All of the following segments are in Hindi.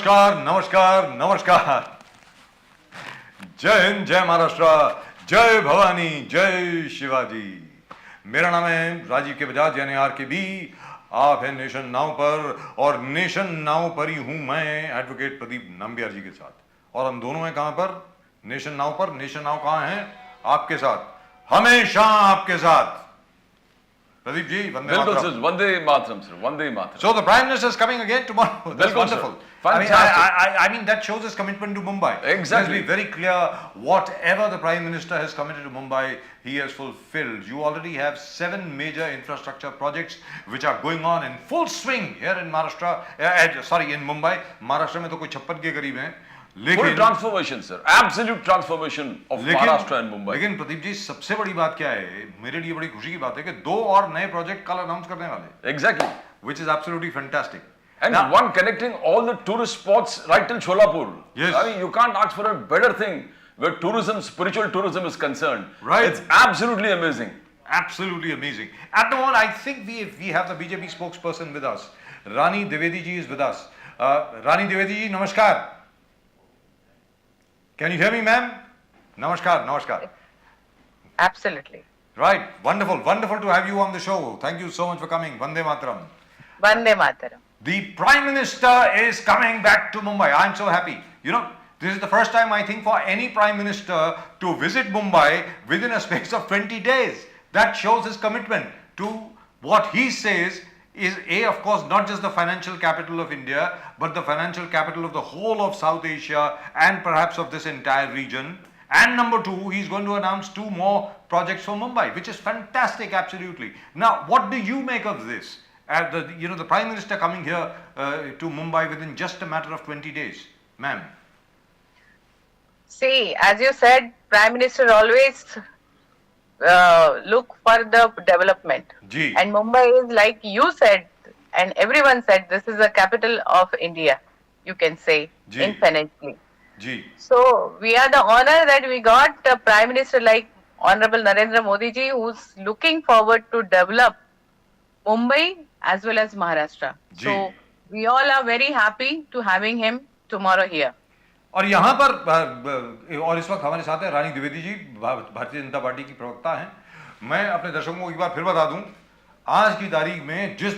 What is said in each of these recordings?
नमस्कार नमस्कार नमस्कार। जय हिंद, जय महाराष्ट्र, जय भवानी, जय शिवाजी। मेरा नाम है राजीव के बजाज यानी RKB। आप हैं नेशन नाउ पर और नेशन नाउ पर ही हूं मैं एडवोकेट प्रदीप नंबियार जी के साथ। और हम दोनों हैं कहां पर? नेशन नाउ पर। नेशन नाउ कहां है? आपके साथ, हमेशा आपके साथ। प्रदीप जी, वंदे मातरम। बिल्कुल sir, Vande Mataram sir, Vande Mataram. So the Prime Minister is coming again tomorrow. That's wonderful. Fantastic. I mean, that shows his commitment to Mumbai. Exactly. Let's be very clear. Whatever the Prime Minister has committed to Mumbai, he has fulfilled. You already have 7 major infrastructure projects which are going on in full swing here in Maharashtra. In Mumbai. Maharashtra में तो कोई 56 के करीब हैं. Full transformation sir, absolute transformation of Maharashtra and Mumbai. लेकिन प्रदीप जी, सबसे बड़ी बात क्या है? मेरे लिए बड़ी खुशी की बात है कि 2 और नए प्रोजेक्ट कल अनाउंस करने वाले। Exactly. Which is absolutely fantastic. And now, one connecting all the tourist spots right till Sholapur. Yes. I mean, you can't ask for a better thing where tourism, spiritual tourism is concerned. Right. It's absolutely amazing. Absolutely amazing. At the moment, I think we have the BJP spokesperson with us. Rani Dwivedi ji is with us. Rani Dwivedi ji, namaskar. Can you hear me, ma'am? Namaskar, namaskar. Absolutely. Right. Wonderful. Wonderful to have you on the show. Thank you so much for coming. Vande Mataram. Vande Mataram. The Prime Minister is coming back to Mumbai. I'm so happy. You know, this is the first time I think for any Prime Minister to visit Mumbai within a space of 20 days. That shows his commitment to what he says is of course, not just the financial capital of India, but the financial capital of the whole of South Asia and perhaps of this entire region. And number 2, he's going to announce 2 more projects for Mumbai, which is fantastic, absolutely. Now, what do you make of this? The Prime Minister coming here to Mumbai within just a matter of 20 days, ma'am. See, as you said, Prime Minister always look for the development. Ji. And Mumbai is, like you said, and everyone said, this is the capital of India, you can say, Ji. infinitely. Ji. So, we are the honor that we got a Prime Minister like Honorable Narendra Modi ji, who's looking forward to develop Mumbai as well as Maharashtra. Ji. So, we all are very happy to having him tomorrow here. और यहाँ पर और इस वक्त हमारे साथ है रानी द्विवेदी जी, भारतीय जनता पार्टी की प्रवक्ता हैं। मैं अपने दर्शकों को एक बार फिर बता दूं, आज की तारीख में जिस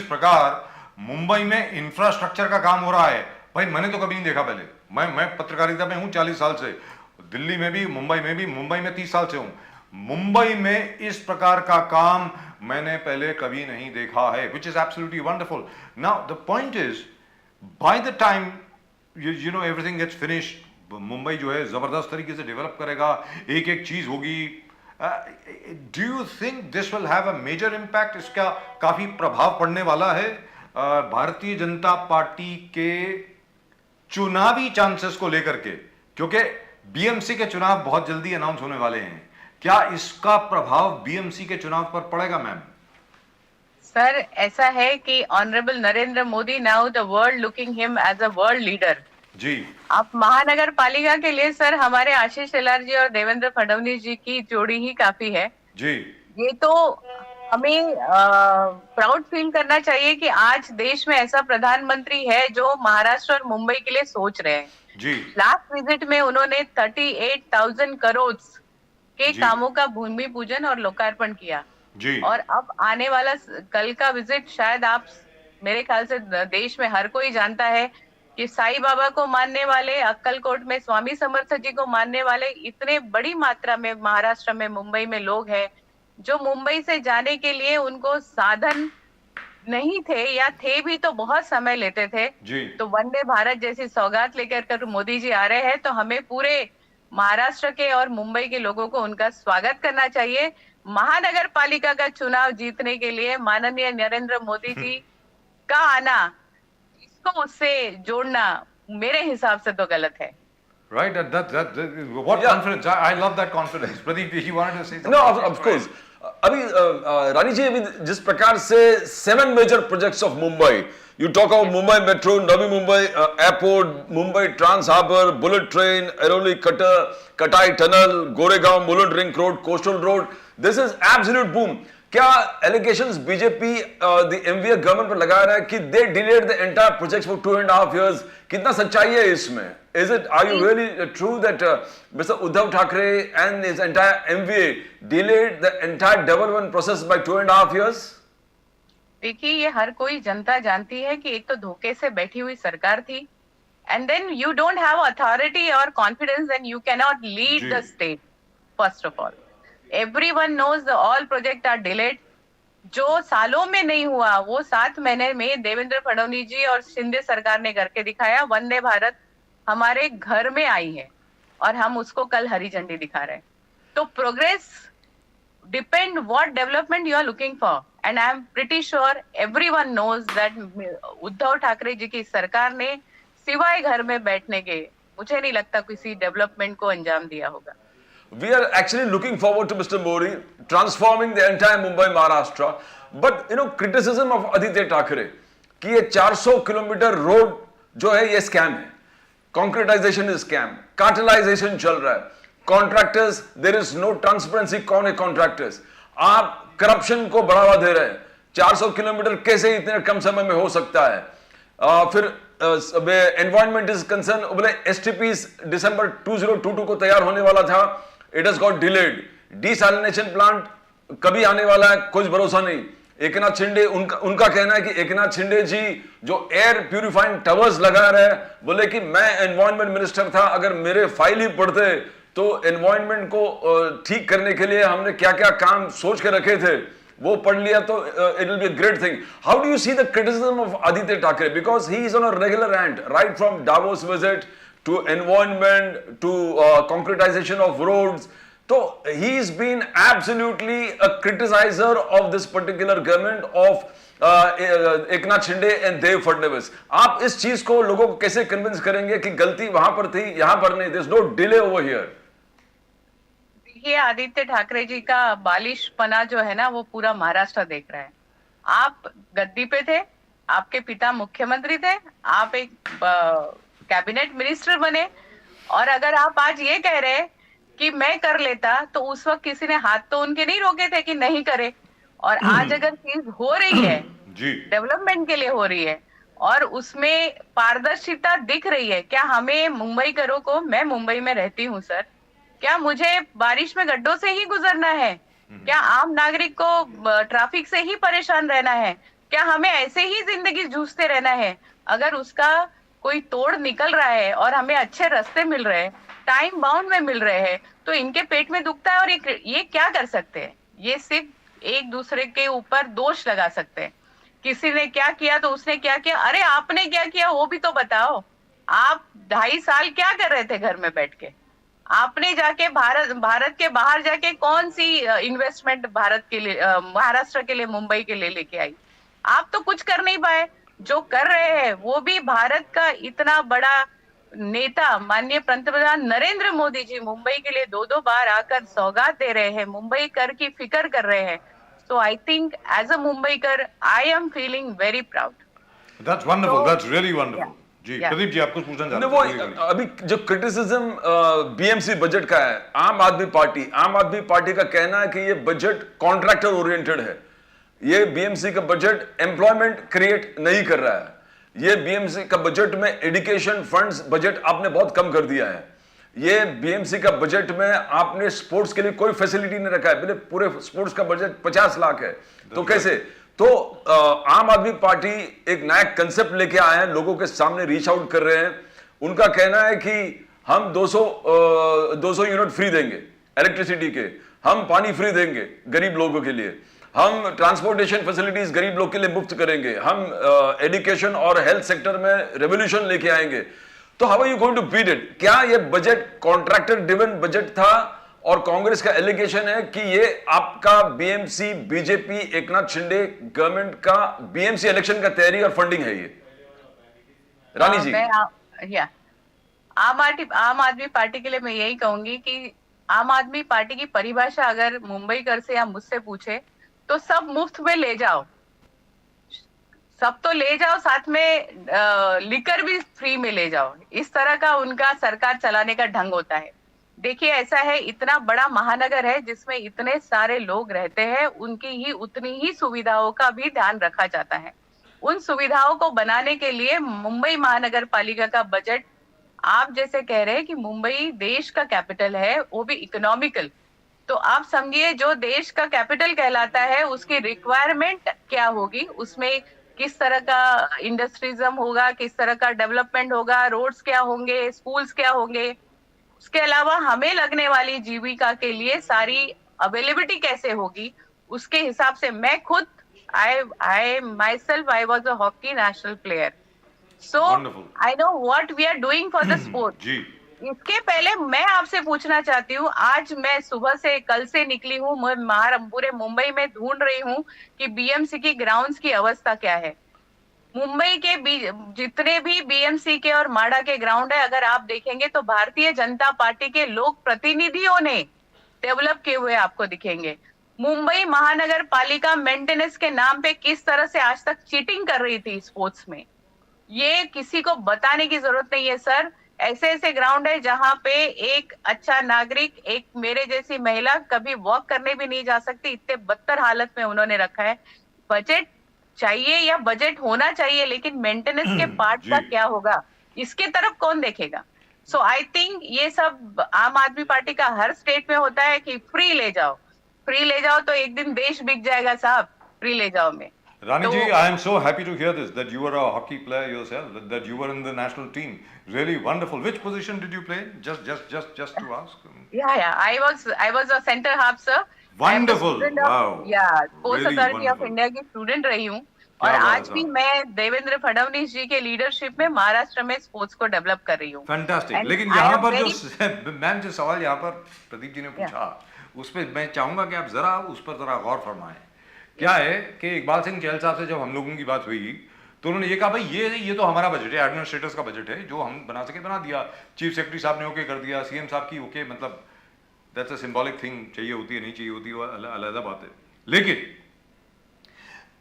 प्रकार मुंबई में इंफ्रास्ट्रक्चर का काम हो रहा है, भाई मैंने तो कभी नहीं देखा पहले। मैं पत्रकारिता में हूं 40 साल से, दिल्ली में भी, मुंबई में 30 साल से हूं। मुंबई में इस प्रकार का काम मैंने पहले कभी नहीं देखा है, which is absolutely wonderful. Now the point is, by the time you know everything gets finished, Mumbai जो है जबरदस्त तरीके से डेवलप करेगा, एक चीज होगी। Do you think this will have a major impact? इसका काफी प्रभाव पड़ने वाला है भारतीय जनता पार्टी के चुनावी चांसेस को लेकर के, क्योंकि BMC के चुनाव बहुत जल्दी अनाउंस होने वाले हैं। क्या इसका प्रभाव BMC के चुनाव पर पड़ेगा, मैम? सर, ऐसा है कि honourable Narendra Modi now the world looking him as a world leader. जी। आप महानगर पालिका के लिए सर हमारे आशीष शेलार जी और देवेंद्र फडणवीस जी की जोड़ी ही काफी है। जी। ये तो हमें प्राउड फील करना चाहिए कि आज देश में ऐसा प्रधानमंत्री है जो महाराष्ट्र और मुंबई के लिए सोच रहे हैं। जी। लास्ट विजिट में उन्होंने 38,000 करोड़ के कामों का भूमि पूजन और लोकार्पण किया। जी। और अब आने वाला कल का विजिट, शायद आप, मेरे ख्याल से देश में हर कोई जानता है कि साईं बाबा को मानने वाले, अक्कलकोट में स्वामी समर्थ जी को मानने वाले इतने बड़ी मात्रा में महाराष्ट्र में, मुंबई में लोग हैं जो मुंबई से जाने के लिए उनको साधन नहीं थे, या थे भी तो बहुत समय लेते थे। जी। तो वंदे भारत जैसी सौगात लेकर कर मोदी जी आ रहे हैं, तो हमें पूरे महाराष्ट्र के और मुंबई के लोगों को उनका स्वागत करना चाहिए। महानगर पालिका का चुनाव जीतने के लिए माननीय नरेंद्र मोदी जी का आना, इसको उससे जोड़ना मेरे हिसाब से तो गलत है। Right, what confidence? I love that confidence. Pradeep, he wanted to say something. No, of course. अभी रानी जी, अभी जिस प्रकार से 7 major projects of Mumbai, you talk about Mumbai Metro, Navi Mumbai Airport, Mumbai Trans Harbour, Bullet Train, Airoli Katai Tunnel, Goregaon, Mulund Ring Road, Coastal Road. This is absolute boom. क्या allegations BJP the MVA government पर लगा रहा है कि they delayed the entire project for 2.5 years? कितना सच्चाई है इसमें? Is it, are you really true that Mr. Uddhav Thackeray and his entire MVA delayed the entire development process by 2.5 years? देखिए, ये हर कोई जनता जानती है कि एक तो धोखे से बैठी हुई सरकार थी, and then you don't have authority और confidence and you can not lead the state. First of all, everyone knows all project are delayed. जो सालों में नहीं हुआ वो 7 महीने में देवेंद्र फडणवीस जी और शिंदे सरकार ने करके दिखाया. वंदे भारत हमारे घर में आई है और हम उसको कल हरी झंडी दिखा रहे हैं. तो progress depend what development you are looking for, and I am pretty sure everyone knows that Uddhav Thackeray ji की सरकार ने सिवाय घर में बैठने के मुझे नहीं लगता किसी डेवलपमेंट को अंजाम दिया होगा. We are actually looking forward to Mr. Modi transforming the entire Mumbai, Maharashtra. But you know, criticism of Aditya Thackeray कि ये 400 किलोमीटर रोड जो है ये स्कैम है, कॉन्क्रीटाइजेशन इज स्कैम, कार्टेलाइजेशन चल रहा है, contractors, there is no transparency. कौन है कॉन्ट्रैक्टर्स? आप करप्शन को बढ़ावा दे रहे हैं. 400 किलोमीटर कैसे इतने कम समय में हो सकता है? फिर एनवायरमेंट इज कंसर्न, बोले एसटीपी दिसंबर 2022 को तैयार होने वाला था, it has got delayed. Desalination plant कभी आने वाला है, कुछ भरोसा नहीं. एकनाथ शिंदे, उनका कहना है कि एकनाथ शिंदे जी जो एयर प्यूरिफाइंग टावर्स लगा रहे हैं, बोले कि मैं एनवायरमेंट मिनिस्टर था, अगर मेरे फाइल ही पढ़ते तो एनवायरमेंट को ठीक करने के लिए हमने क्या क्या काम सोच के रखे थे वो पढ़ लिया तो it will be a great thing. How do you see the criticism of Aditya Thackeray, because he is on a regular hand right from Davos visit to environment, to concretization of roads. So he's been absolutely a criticizer of this particular government of Eknath Shinde and Dev Fadnavis. आप इस चीज को लोगों को कैसे कन्विंस करेंगे कि गलती वहां पर थी, यहां पर नहीं? There's no delay over here. ये आदित्य ठाकरे जी का बालिशपना जो है ना वो पूरा महाराष्ट्र देख रहा है. आप गद्दी पे थे, आपके पिता मुख्यमंत्री थे, आप एक कैबिनेट मिनिस्टर बने, और अगर आप आज ये कह रहे कि मैं कर लेता तो उस वक्त किसी ने हाथ तो उनके नहीं रोके थे कि नहीं करे. और आज अगर चीज हो रही है डेवलपमेंट के लिए हो रही है और उसमें पारदर्शिता दिख रही है, क्या हमें मुंबई करो को, मैं मुंबई में रहती हूँ सर, क्या मुझे बारिश में गड्ढों से ही गुजरना है? क्या आम नागरिक को ट्रैफिक से ही परेशान रहना है? क्या हमें ऐसे ही जिंदगी जूझते रहना है? अगर उसका कोई तोड़ निकल रहा है और हमें अच्छे रास्ते मिल रहे हैं, टाइम बाउंड में मिल रहे हैं, तो इनके पेट में दुखता है. और ये क्या कर सकते हैं? ये सिर्फ एक दूसरे के ऊपर दोष लगा सकते हैं. किसी ने क्या किया तो उसने क्या किया. अरे आपने क्या किया वो भी तो बताओ. आप 2.5 साल क्या कर रहे थे घर में बैठ के? आपने जाके भारत के बाहर जाके कौन सी इन्वेस्टमेंट भारत के लिए, महाराष्ट्र के लिए, मुंबई के लिए लेके आई? आप तो कुछ कर नहीं पाए. जो कर रहे हैं वो भी भारत का इतना बड़ा नेता माननीय पंतप्रधान नरेंद्र मोदी जी मुंबई के लिए 2-2 बार आकर सौगात दे रहे हैं, मुंबई कर की फिक्र कर रहे हैं. So I think as a Mumbaikar I am feeling very proud. That's wonderful, that's really wonderful. जी प्रदीप जी, आपको पूछना चाहते हैं? वो अभी जो क्रिटिसिज्म बीएमसी बजट का है, आम आदमी पार्टी का कहना है कि ये बजट कॉन्ट्रैक्टर ओरिएंटेड है. ये बीएमसी का बजट एम्प्लॉयमेंट क्रिएट नहीं कर रहा है. ये बीएमसी का बजट में एजुकेशन फंड्स बजट आपने बहुत कम कर दिया है. ये बीएमसी का बजट में आपने स्पोर्ट्स के लिए कोई फैसिलिटी नहीं रखा है. पूरे स्पोर्ट्स का बजट 50 लाख है. तो कैसे? तो आम आदमी पार्टी एक नया कंसेप्ट लेके आए हैं, लोगों के सामने रीच आउट कर रहे हैं. उनका कहना है कि हम 200 यूनिट फ्री देंगे इलेक्ट्रिसिटी के, हम पानी फ्री देंगे गरीब लोगों के लिए, हम ट्रांसपोर्टेशन फैसिलिटीज गरीब लोग के लिए मुफ्त करेंगे, हम एजुकेशन और हेल्थ सेक्टर में रेवोल्यूशन लेके आएंगे. तो how are you going to beat it? क्या ये बजट कॉन्ट्रैक्टर ड्रिवन बजट था? और कांग्रेस का एलिगेशन है कि ये आपका BMC, BJP, Eknath Shinde government का बीएमसी इलेक्शन का तैयारी और फंडिंग है ये. रानी जी, आम आदमी पार्टी के लिए मैं यही कहूंगी कि आम आदमी पार्टी की परिभाषा अगर मुंबई कर से या मुझसे पूछे तो सब मुफ्त में ले जाओ, सब तो ले जाओ, साथ में लिकर भी फ्री में ले जाओ. इस तरह का उनका सरकार चलाने का ढंग होता है. देखिए ऐसा है, इतना बड़ा महानगर है जिसमें इतने सारे लोग रहते हैं, उनकी ही उतनी ही सुविधाओं का भी ध्यान रखा जाता है। उन सुविधाओं को बनाने के लिए मुंबई महानगर पालिका का बजट, आप जैसे कह रहे हैं कि मुंबई देश का कैपिटल है, वो भी इकोनॉमिकल, तो आप समझिए जो देश का कैपिटल कहलाता है उसकी रिक्वायरमेंट क्या होगी, उसमें किस तरह का इंडस्ट्रीजम होगा, किस तरह का डेवलपमेंट होगा, रोड्स क्या होंगे, स्कूल्स क्या होंगे, उसके अलावा हमें लगने वाली जीविका के लिए सारी अवेलेबिलिटी कैसे होगी, उसके हिसाब से मैं खुद I myself I was a hockey national player, so Wonderful. I know what we are doing for the sport. जी इसके पहले मैं आपसे पूछना चाहती हूँ, आज मैं सुबह से कल से निकली हूँ, मैं पूरे मुंबई में ढूंढ रही हूँ कि बीएमसी की ग्राउंड्स की अवस्था क्या है। मुंबई के जितने भी बीएमसी के और माडा के ग्राउंड है, अगर आप देखेंगे तो भारतीय जनता पार्टी के लोक प्रतिनिधियों ने डेवलप किए हुए आपको दिखेंगे। मुंबई महानगर पालिका मेंटेनेंस के नाम पे किस तरह से आज तक चीटिंग कर रही थी स्पोर्ट्स में, ये किसी को बताने की जरूरत नहीं है सर। ऐसे ऐसे ग्राउंड है जहां पे एक अच्छा नागरिक, एक मेरे जैसी महिला कभी वॉक करने भी नहीं जा सकती, इतने बदतर हालत में उन्होंने रखा है। बजट चाहिए या बजट होना चाहिए, लेकिन मेंटेनेंस के पार्ट का जी। क्या होगा, इसके तरफ कौन देखेगा। सो आई थिंक ये सब आम आदमी पार्टी का हर स्टेट में होता है कि फ्री ले जाओ, फ्री ले जाओ, तो एक दिन देश बिक जाएगा साहब, फ्री ले जाओ में। Rani तो- ji, I am so happy to hear this, that you were a hockey player yourself, that you were in the national team. Really wonderful. Which position did you play? Just to ask. Yeah. I was a center half, sir. Wonderful. I am a student of- Wow. Yeah, Sports Really Authority of wonderful. India की स्टूडेंट रही हूँ, और क्या बात आज है भी साहब। मैं देवेंद्र फडणवीस जी के लीडरशिप में महाराष्ट्र में स्पोर्ट्स को डेवलप कर रही हूँ। फैंटास्टिक। And लेकिन I यहाँ am पर very- जो मैम जो सवाल यहाँ पर प्रदीप जी ने पूछा, उस पर मैं चाहूंगा कि आप जरा उस पर जरा गौर फरमाएं। क्या है कि इकबाल सिंह चहल साहब से जब हम लोगों की बात हुई तो उन्होंने ये कहा, भाई ये तो हमारा बजट है, एडमिनिस्ट्रेटर्स का बजट है, जो हम बना सके बना दिया, चीफ सेक्रेटरी साहब ने ओके कर दिया, सीएम साहब की ओके, मतलब दैट्स अ सिंबॉलिक थिंग, चाहिए होती है नहीं चाहिए होती वो अलग बात है। लेकिन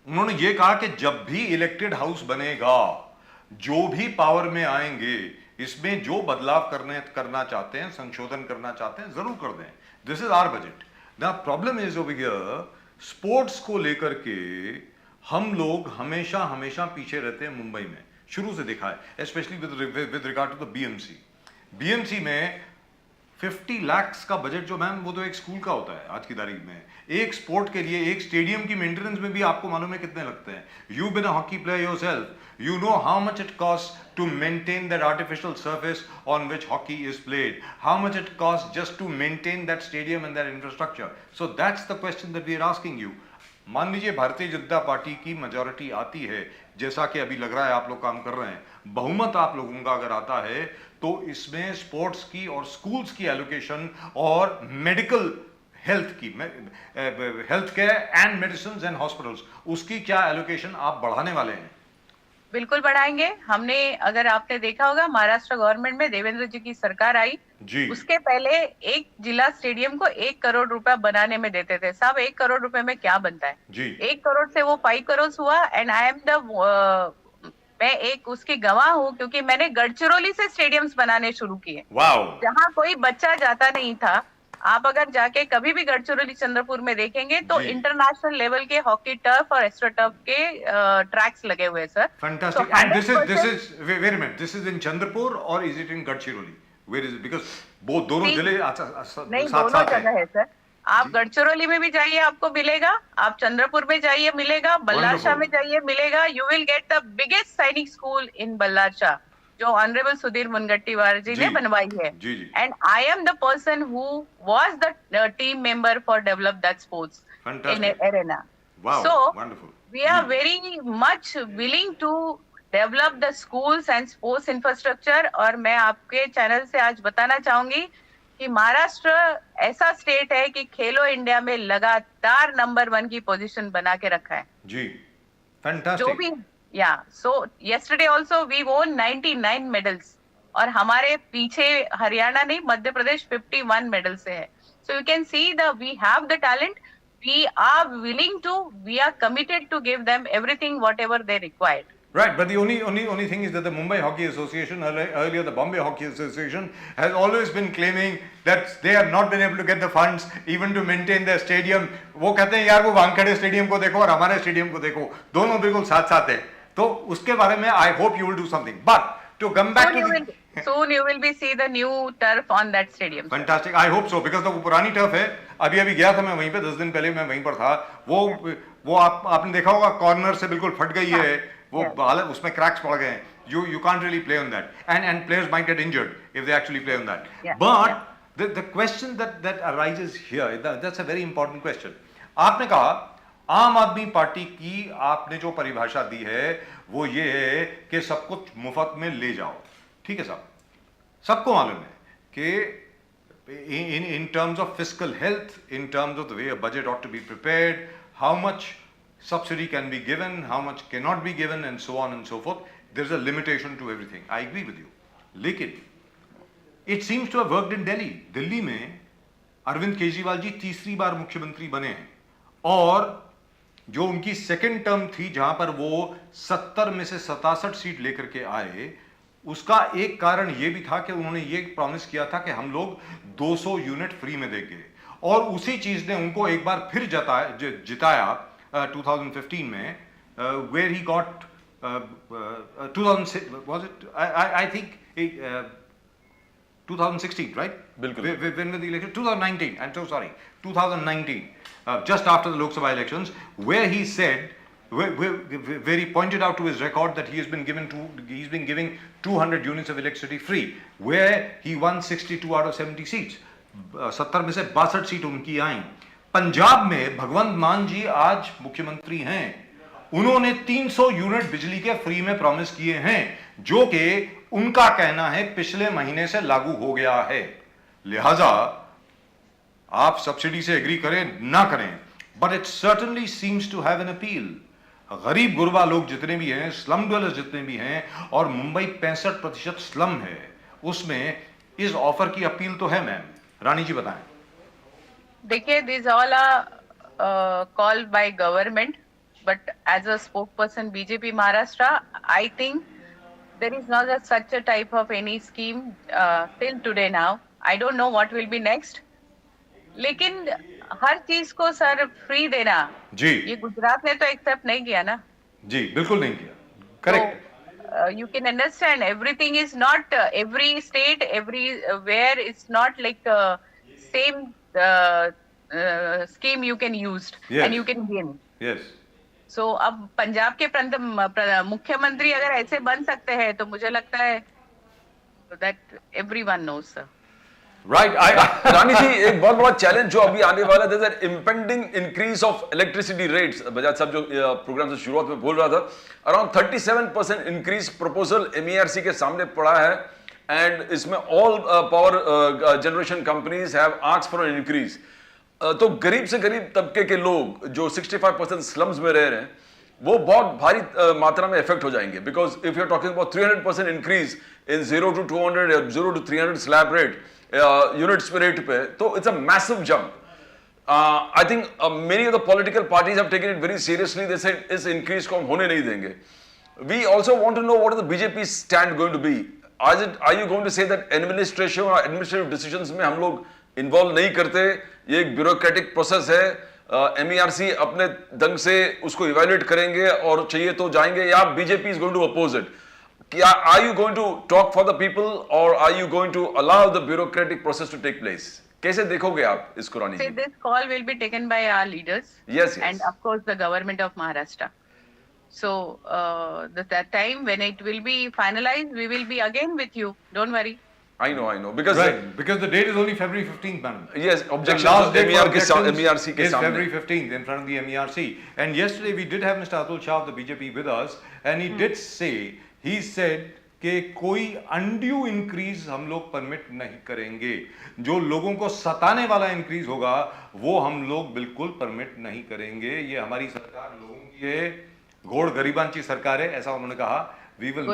उन्होंने ये कहा कि जब भी इलेक्टेड हाउस बनेगा, जो भी पावर में आएंगे, इसमें जो बदलाव करना चाहते हैं, संशोधन करना चाहते हैं, जरूर कर दें। This is our budget. The problem is over here, sports को लेकर के हम लोग हमेशा पीछे रहते हैं। मुंबई में शुरू से देखा है, specially with regard to the BMC में 50 लाख का बजट जो मैम, वो तो एक स्कूल का होता है आज की तारीख में। एक स्पोर्ट के लिए, एक स्टेडियम की मेंटेनेंस में भी आपको मालूम है कितने लगते हैं। You been a hockey player yourself, you know how much it costs to maintain that artificial surface on which hockey is played, how much it costs just to maintain that stadium and that infrastructure. So that's the question that we are asking you. मान लीजिए भारतीय जनता पार्टी की मेजॉरिटी आती है, जैसा कि अभी लग रहा है आप लोग काम कर रहे हैं, बहुमत आप लोगों का अगर आता है, तो इसमें स्पोर्ट्स की और स्कूल्स की एलोकेशन और medical health care and medicine and hospitals, उसकी क्या एलोकेशन आप बढ़ाने वाले हैं? बिल्कुल बढ़ाएंगे। हमने, अगर आपने देखा होगा, महाराष्ट्र गवर्नमेंट में देवेंद्र जी की सरकार आई जी। उसके पहले एक जिला स्टेडियम को 1 करोड़ रुपया बनाने में देते थे। साहब 1 करोड़ रुपए में क्या बनता है जी। 1 करोड़ से वो 5 करोड़ हुआ। एंड आई एम द मैं एक उसकी गवाह हूँ, क्योंकि मैंने गढ़चिरौली से स्टेडियम्स बनाने शुरू किए, वाओ। जहाँ कोई बच्चा जाता नहीं था। आप अगर जाके कभी भी गढ़चिरौली चंद्रपुर में देखेंगे तो जी। इंटरनेशनल लेवल के हॉकी टर्फ और एक्स्ट्रा टर्फ के ट्रैक्स लगे हुए हैं sir. Fantastic. So And this 100% is wait a minute. This is in Chandrapur or is it in Gadchiroli? Where is it? Because both दोनों नहीं, जिले नहीं, साथ दोनों साथ जगह हैं। है सर। आप गढ़चिरौली में भी जाइए आपको मिलेगा, आप चंद्रपुर में जाइए मिलेगा, बल्लारशाह में जाइए मिलेगा। You will get the biggest sainik school in Ballarshah, जो ऑनरेबल सुधीर मुनगट्टीवार जी ने जी, बनवाई है। जी, जी। And I am the person who was the team member for develop that sports in Fantastic. Arena. Wow, So wonderful. we are very much willing to develop the schools and sports infrastructure। और मैं आपके चैनल से आज बताना चाहूंगी कि महाराष्ट्र ऐसा स्टेट है कि खेलो इंडिया में लगातार नंबर 1 की पोजीशन बना के रखा है। जी। जो Fantastic. भी, या सो yesterday also we won 99 medals, और हमारे पीछे हरियाणा नहीं, मध्य प्रदेश 51 मेडल से है। So you can see the we have the talent, we are willing to, we are committed to give them everything whatever they required. Right, but the only thing is that the Mumbai Hockey Association, earlier the Bombay Hockey Association, has always been claiming that they have not been able to get the funds even to maintain their stadium. वो कहते हैं यार वो वानखेड़े स्टेडियम को देखो और हमारे स्टेडियम को देखो, दोनों बिल्कुल साथ साथ हैं. तो उसके बारे में I hope you will do something. But to come back to soon you will be see the new turf on that stadium. Fantastic, I hope so, because वो पुरानी टर्फ है. अभी गया था मैं वहीं पे, 10 दिन पहले मैं वहीं पर था. वो आपने देखा होगा कॉर्नर से बिल्कुल फट गई है. वो हालत उसमें क्रैक्स पड़ गए हैं. You can't really play on that, and players might get injured if they actually play on that. But the question that arises here, that's a very important question. आपने कहा आम आदमी पार्टी की आपने जो परिभाषा दी है वो ये है कि सब कुछ मुफ्त में ले जाओ. ठीक है साहब, सबको मालूम है कि in terms of fiscal health, in terms of the way a budget ought to be prepared, how much subsidy can be given, how much cannot be given, and so on and so forth. There's a limitation to everything. I agree with you. लेकिन it seems to have worked in Delhi. Delhi में अरविंद केजरीवाल जी तीसरी बार मुख्यमंत्री बने हैं, और जो उनकी सेकेंड टर्म थी जहां पर वो 70 में से 67 सीट लेकर के आए, उसका एक कारण ये भी था कि उन्होंने ये प्रॉमिस किया था कि हम लोग 200 यूनिट फ्री में देंगे, और उसी चीज ने उनको एक बार फिर जिताया 2015 में, where he got 2006 was it I think 2016, right? बिल्कुल. When were the elections? 2019. I'm so sorry. 2019, just after the Lok Sabha elections, where he said, where he pointed out to his record that he's been giving 200 units of electricity free, where he won 62 out of 70 seats. 70 में से 62 सीट उनकी आई. पंजाब में भगवंत मान जी आज मुख्यमंत्री हैं. उन्होंने 300 यूनिट बिजली के फ्री में प्रॉमिस किए हैं, जो कि उनका कहना है पिछले महीने से लागू हो गया है. लिहाजा आप सब्सिडी से एग्री करें ना करें, but it certainly seems to have an appeal. गरीब गुरबा लोग जितने भी हैं, स्लम ड्वेलर्स जितने भी हैं, और मुंबई 65% स्लम है, उसमें इस ऑफर की अपील तो है. मैम रानी जी बताएं. देखिए, these all are called by government, but as a spokesperson BJP Maharashtra, I think there is not such a type of any scheme till today now. I don't know what will be next. लेकिन हर चीज को सर फ्री देना जी, ये गुजरात ने तो एक्सेप्ट नहीं किया ना. जी बिल्कुल नहीं किया. Correct. You can understand everything is not every state everywhere it's not like same scheme you can use and you can gain. Yes. So अब पंजाब के मुख्यमंत्री अगर ऐसे बन सकते हैं तो मुझे लगता है that everyone knows sir. Right. रानी जी, एक बहुत बड़ा चैलेंज जो अभी आने वाला है, there's an impending increase of electricity rates. Bajaj साहब जो प्रोग्राम से शुरुआत में बोल रहा था, around 37% increase proposal MERC के सामने पड़ा है, and इसमें all power generation companies have asked for an increase. तो गरीब से गरीब तबके के लोग जो 65% स्लम्स में रह रहे हैं, वो बहुत भारी मात्रा में इफेक्ट हो जाएंगे, because if you are talking about 300% increase in 0 to 200 या 0 to 300 स्लैब रेट यूनिट्स पे रेट पे, तो it's a massive jump. I think many of the political parties have taken it very seriously. They said इस इंक्रीज को हम होने नहीं देंगे. We also want to know what is the BJP stand going to be. Are you going to say that administration और एडमिनिस्ट्रेटिव डिसीजंस में हम लोग इन्वॉल्व नहीं करते, ये एक ब्यूरोक्रेटिक प्रोसेस है, MERC अपने ढंग से उसको इवैल्यूएट करेंगे और चाहिए तो जाएंगे, या BJP is going to oppose it? क्या are you going to talk for the people और are you going to allow the bureaucratic process to take place? कैसे देखोगे आप इसको रानी जी? This call will be taken by our leaders. Yes. And of course the government of Maharashtra. So that time when it will be finalized, we will be again with you. Don't worry. I know because because the date is only February 15th, madam. Yes, objection The last date for MERC objections के is सामने. February 15th in front of the MERC. And yesterday we did have Mr. Atul Shah of the BJP with us, and he said कि कोई undue increase हम लोग परमिट नहीं करेंगे. जो लोगों को सताने वाला इंक्रीज होगा वो हम लोग बिल्कुल परमिट नहीं करेंगे. ये हमारी सरकार लोगों की है, घोड़ गरीबांची सरकार है, ऐसा उन्होंने कहा. We will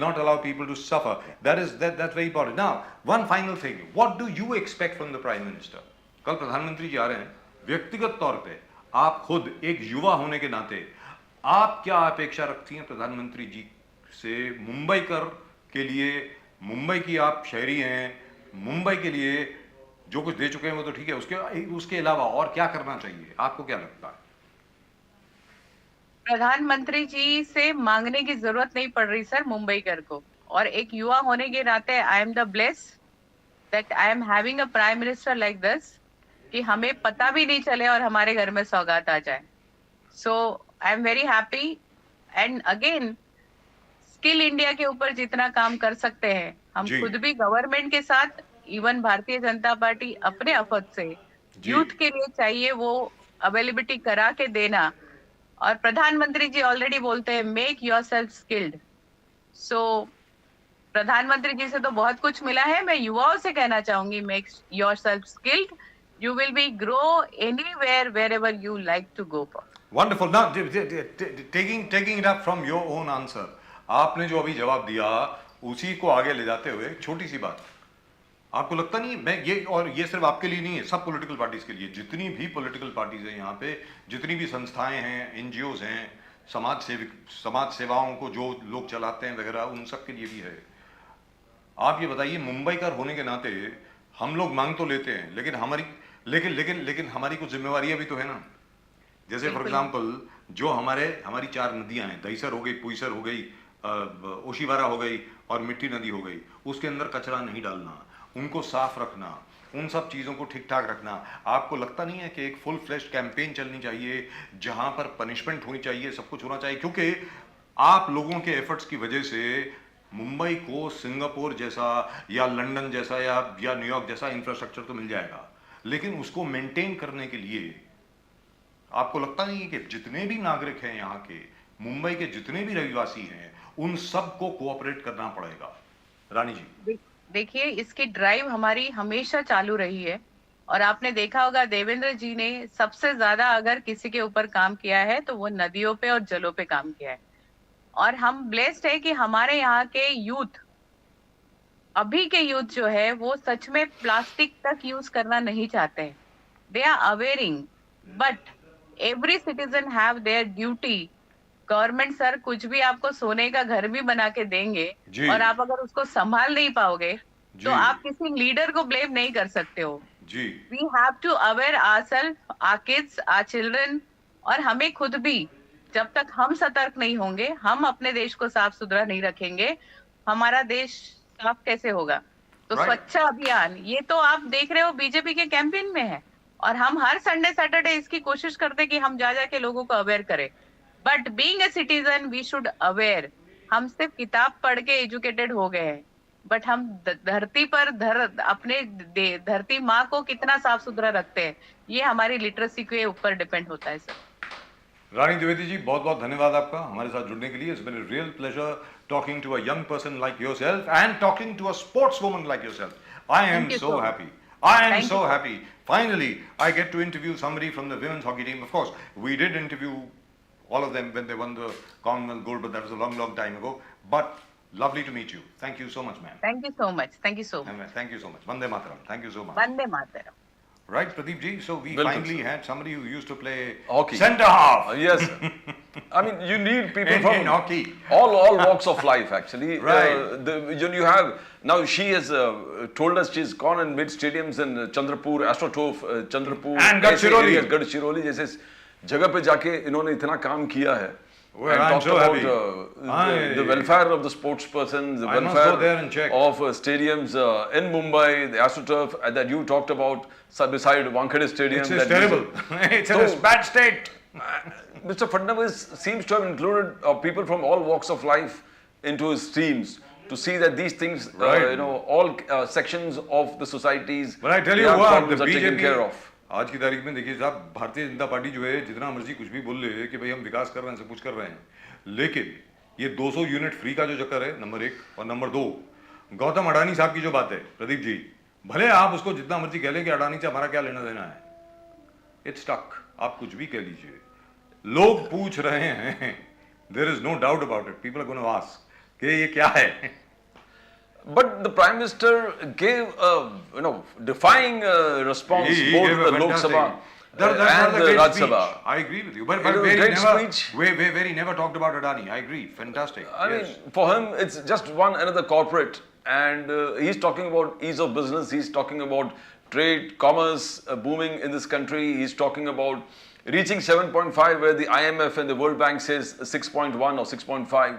not allow people to suffer. That's very important. Now, one final thing. What do you expect from the Prime Minister? कल प्रधानमंत्री जी आ रहे हैं. व्यक्तिगत तौर पे आप खुद एक युवा होने के नाते आप क्या अपेक्षा रखती हैं प्रधानमंत्री जी से मुंबई कर के लिए? मुंबई की आप शहरी हैं, मुंबई के लिए जो कुछ दे चुके हैं वो तो ठीक है, उसके अलावा और क्या करना चाहिए, आपको क्या लगता है? प्रधानमंत्री जी से मांगने की जरूरत नहीं पड़ रही सर मुंबई कर को। और एक युवा होने के नाते आई am the bless that I am having a prime minister like this, कि हमें पता भी नहीं चले और हमारे घर में सौगात आ जाए। So I am very happy. And again skill India के ऊपर जितना काम कर सकते हैं हम जी। खुद भी गवर्नमेंट के साथ, इवन भारतीय जनता पार्टी अपने अफद से जी। यूथ के लिए चाहिए वो अवेलेबिलिटी करा के देना। और प्रधानमंत्री जी ऑलरेडी बोलते हैं मेक योरसेल्फ स्किल्ड। सो प्रधानमंत्री जी से तो बहुत कुछ मिला है। मैं युवाओं से कहना चाहूंगी make yourself skilled, you will be grow anywhere wherever you like to go for. Wonderful. ना taking it up from your own answer, आपने जो अभी जवाब दिया उसी को आगे ले जाते हुए एक छोटी सी बात, आपको लगता नहीं मैं ये सिर्फ आपके लिए नहीं है, सब पॉलिटिकल पार्टीज के लिए, जितनी भी पॉलिटिकल पार्टीज हैं यहाँ पे, जितनी भी संस्थाएं हैं, एनजीओज हैं, समाज सेवाओं को जो लोग चलाते हैं वगैरह, उन सब के लिए भी है। आप ये बताइए, मुंबई का होने के नाते हम लोग मांग तो लेते हैं, लेकिन हमारी कुछ जिम्मेवारियां भी तो है ना। जैसे फॉर एग्जाम्पल जो हमारी 4 नदियां हैं, दहीसर हो गई, पुईसर हो गई, ओशीवारा हो गई और मिट्टी नदी हो गई, उसके अंदर कचरा नहीं डालना, उनको साफ रखना, उन सब चीज़ों को ठीक ठाक रखना। आपको लगता नहीं है कि एक फुल फ्लेश्ड कैंपेन चलनी चाहिए जहां पर पनिशमेंट होनी चाहिए, सब कुछ होना चाहिए? क्योंकि आप लोगों के एफर्ट्स की वजह से मुंबई को सिंगापुर जैसा या लंदन जैसा या न्यूयॉर्क जैसा इंफ्रास्ट्रक्चर तो मिल जाएगा, लेकिन उसको मेंटेन करने के लिए आपको लगता नहीं है कि जितने भी नागरिक हैं यहाँ के, मुंबई के जितने भी रहिवासी हैं, उन सबको कोऑपरेट करना पड़ेगा? रानी जी देखिए, इसकी ड्राइव हमारी हमेशा चालू रही है। और आपने देखा होगा देवेंद्र जी ने सबसे ज्यादा अगर किसी के ऊपर काम किया है तो वो नदियों पे और जलों पे काम किया है। और हम ब्लेस्ड है कि हमारे यहाँ के यूथ, अभी के यूथ जो है वो सच में प्लास्टिक तक यूज करना नहीं चाहते हैं। They are awaring, but every citizen have their duty. Government sir कुछ भी आपको सोने का घर भी बना के देंगे जी। और आप अगर उसको संभाल नहीं पाओगे जी। तो आप किसी लीडर को ब्लेम नहीं कर सकते हो। जी। We have to aware ourselves, our kids, our children. और हमें खुद भी, जब तक हम सतर्क नहीं होंगे, हम अपने देश को साफ सुथरा नहीं रखेंगे, हमारा देश साफ कैसे होगा? तो Right. स्वच्छ अभियान ये तो आप देख रहे हो बीजेपी के कैंपेन में है। और हम हर संडे सैटरडे इसकी कोशिश करते हैं कि हम जा जाके लोगों को अवेयर करें। But being a citizen we should aware. हम सिर्फ किताब पढ़ के एजुकेटेड हो गए हैं, बट हम धरती पर अपने धरती माँ को कितना साफ सुथरा रखते हैं, ये हमारी लिटरेसी के ऊपर डिपेंड होता है सर। रानी द्विवेदी जी, बहुत बहुत धन्यवाद आपका हमारे साथ जुड़ने के लिए। It's been a real pleasure talking to a young person like yourself and talking to a sports woman like yourself. I am Thank you so so much. happy. I am Thank so you. happy. Finally, I get to interview somebody from the women's hockey team. Of course, we did interview all of them when they won the Commonwealth gold, but that was a long, long time ago. But lovely to meet you. Thank you so much, ma'am. Thank you so much, thank you so much. And thank you so much. Vande Mataram. Thank you so much. Vande Mataram. Right, Pradeep ji? So we Welcome, finally sir. had somebody who used to play Hockey. center half. Yes, sir. I mean, you need people In from hockey. all walks of life, actually. Right. You have now. She has told us she's gone and made stadiums in Chandrapur, AstroTurf, Chandrapur, And Gadchiroli. Gadchiroli जैसे जगह पे जाके इन्होंने इतना काम किया है. Well, and I'm talked so about happy. the welfare of the sports persons, the I must welfare go there and check. of stadiums in Mumbai, the AstroTurf that you talked about beside Wankhede Stadium. It's that terrible. It's in a So- bad state. Mr. Fadnavis seems to have included people from all walks of life into his teams to see that these things, Right. all sections of the societies, But I tell you their what, problems the are taken BJP care of. आज की तारीख में देखिए साहब, भारतीय जनता पार्टी जो है जितना मर्जी कुछ भी बोल ले कि भाई हम विकास कर रहे हैं, सब कुछ कर रहे हैं, लेकिन ये 200 यूनिट फ्री का जो चक्कर है, नंबर 1, और नंबर 2, गौतम अडानी साहब की जो बात है, प्रदीप जी, भले आप उसको जितना मर्जी कह लें कि अडानी से हमारा क्या लेना देना है, इट्स स्टक। आप कुछ भी कह लीजिए, लोग पूछ रहे हैं, there is no doubt about it, people are gonna ask कि ये क्या है। But the Prime Minister gave a defying response He both gave in a the Lok fantastic- Sabha That's and a the great Rajya speech. Sabha. I agree with you. But It was a where he great never, speech. where he never talked about Adani. I agree. Fantastic. I Yes. mean, for him, it's just one another corporate, and he's talking about ease of business. He's talking about trade, commerce booming in this country. He's talking about reaching 7.5, where the IMF and the World Bank says 6.1 or 6.5.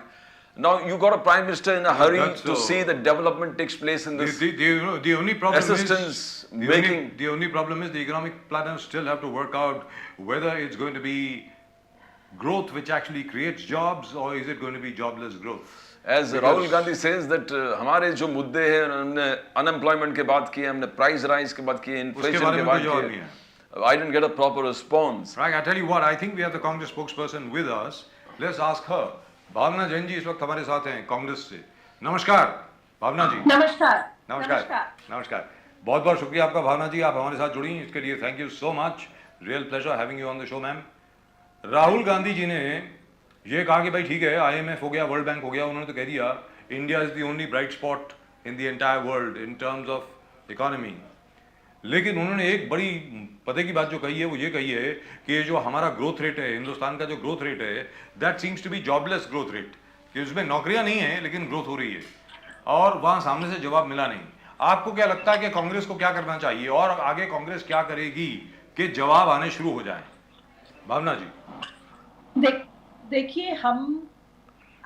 Now you got a prime minister in a hurry that's to so- see that development takes place in this. The only problem assistance is making- the only problem is the economic planners still have to work out whether it's going to be growth which actually creates jobs or is it going to be jobless growth. As Rahul Gandhi says that हमारे जो मुद्दे हैं हमने unemployment के बात किए, हमने price rise के बात किए, inflation बारे के में बात कोई जवाब नहीं किए. I didn't get a proper response. Right, I tell you what, I think we have the Congress spokesperson with us. Let's ask her. भावना जैन जी इस वक्त हमारे साथ हैं कांग्रेस से. नमस्कार भावना जी. नमस्कार नमस्कार नमस्कार. बहुत बहुत शुक्रिया आपका भावना जी, आप हमारे साथ जुड़ी इसके लिए thank you so much. Real pleasure having you on the show ma'am. Rahul Gandhi ji ने ये कहा कि भाई ठीक है IMF हो गया, वर्ल्ड बैंक हो गया, उन्होंने तो कह दिया India is the only bright spot in the entire world in terms of economy. लेकिन उन्होंने एक बड़ी पते की बात जो कही है वो ये कही है कि ये जो हमारा ग्रोथ रेट है, हिंदुस्तान का जो ग्रोथ रेट है, that seems to be jobless growth rate, कि उसमें नौकरियां नहीं है लेकिन ग्रोथ हो रही है. और वहां सामने से जवाब मिला नहीं. आपको क्या लगता है कि कांग्रेस को क्या करना चाहिए और आगे कांग्रेस क्या करेगी कि जवाब आने शुरू हो जाए? भावना जी. देखिए,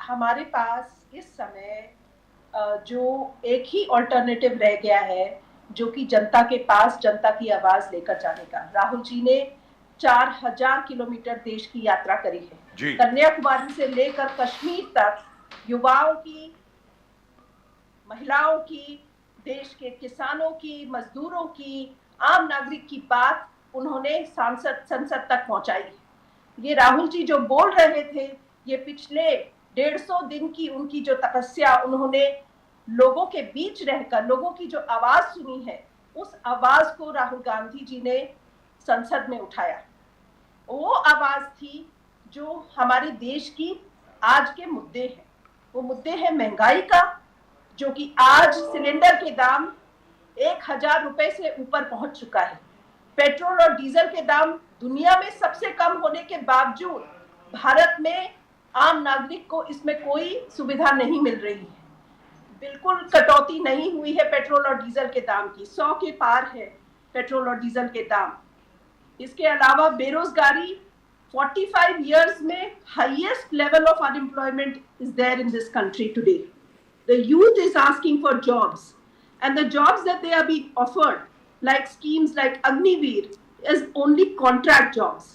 हमारे पास इस समय जो एक ही ऑल्टरनेटिव रह गया है जो कि जनता के पास जनता की आवाज लेकर जाने का. राहुल जी ने 4000 किलोमीटर देश की यात्रा करी है. कन्याकुमारी से लेकर कश्मीर तक युवाओं की, महिलाओं की, देश के किसानों की, मजदूरों की, आम नागरिक की बात उन्होंने संसद तक पहुंचाई. ये राहुल जी जो बोल रहे थे, ये पिछले 150 दिन की उनकी जो तपस्या, उन्होंने लोगों के बीच रहकर लोगों की जो आवाज सुनी है, उस आवाज को राहुल गांधी जी ने संसद में उठाया. वो आवाज थी जो हमारे देश की आज के मुद्दे हैं. वो मुद्दे हैं महंगाई का, जो कि आज सिलेंडर के दाम 1000 रुपए से ऊपर पहुंच चुका है. पेट्रोल और डीजल के दाम दुनिया में सबसे कम होने के बावजूद भारत में आम नागरिक को इसमें कोई सुविधा नहीं मिल रही है. बिल्कुल कटौती नहीं हुई है पेट्रोल और डीजल के दाम की. 100 के पार है पेट्रोल और डीजल के दाम. इसके अलावा बेरोजगारी 45 years में highest level of unemployment is there in this country today. The youth is asking for jobs, and the jobs that they are being offered, like schemes like Agniveer, is only contract jobs.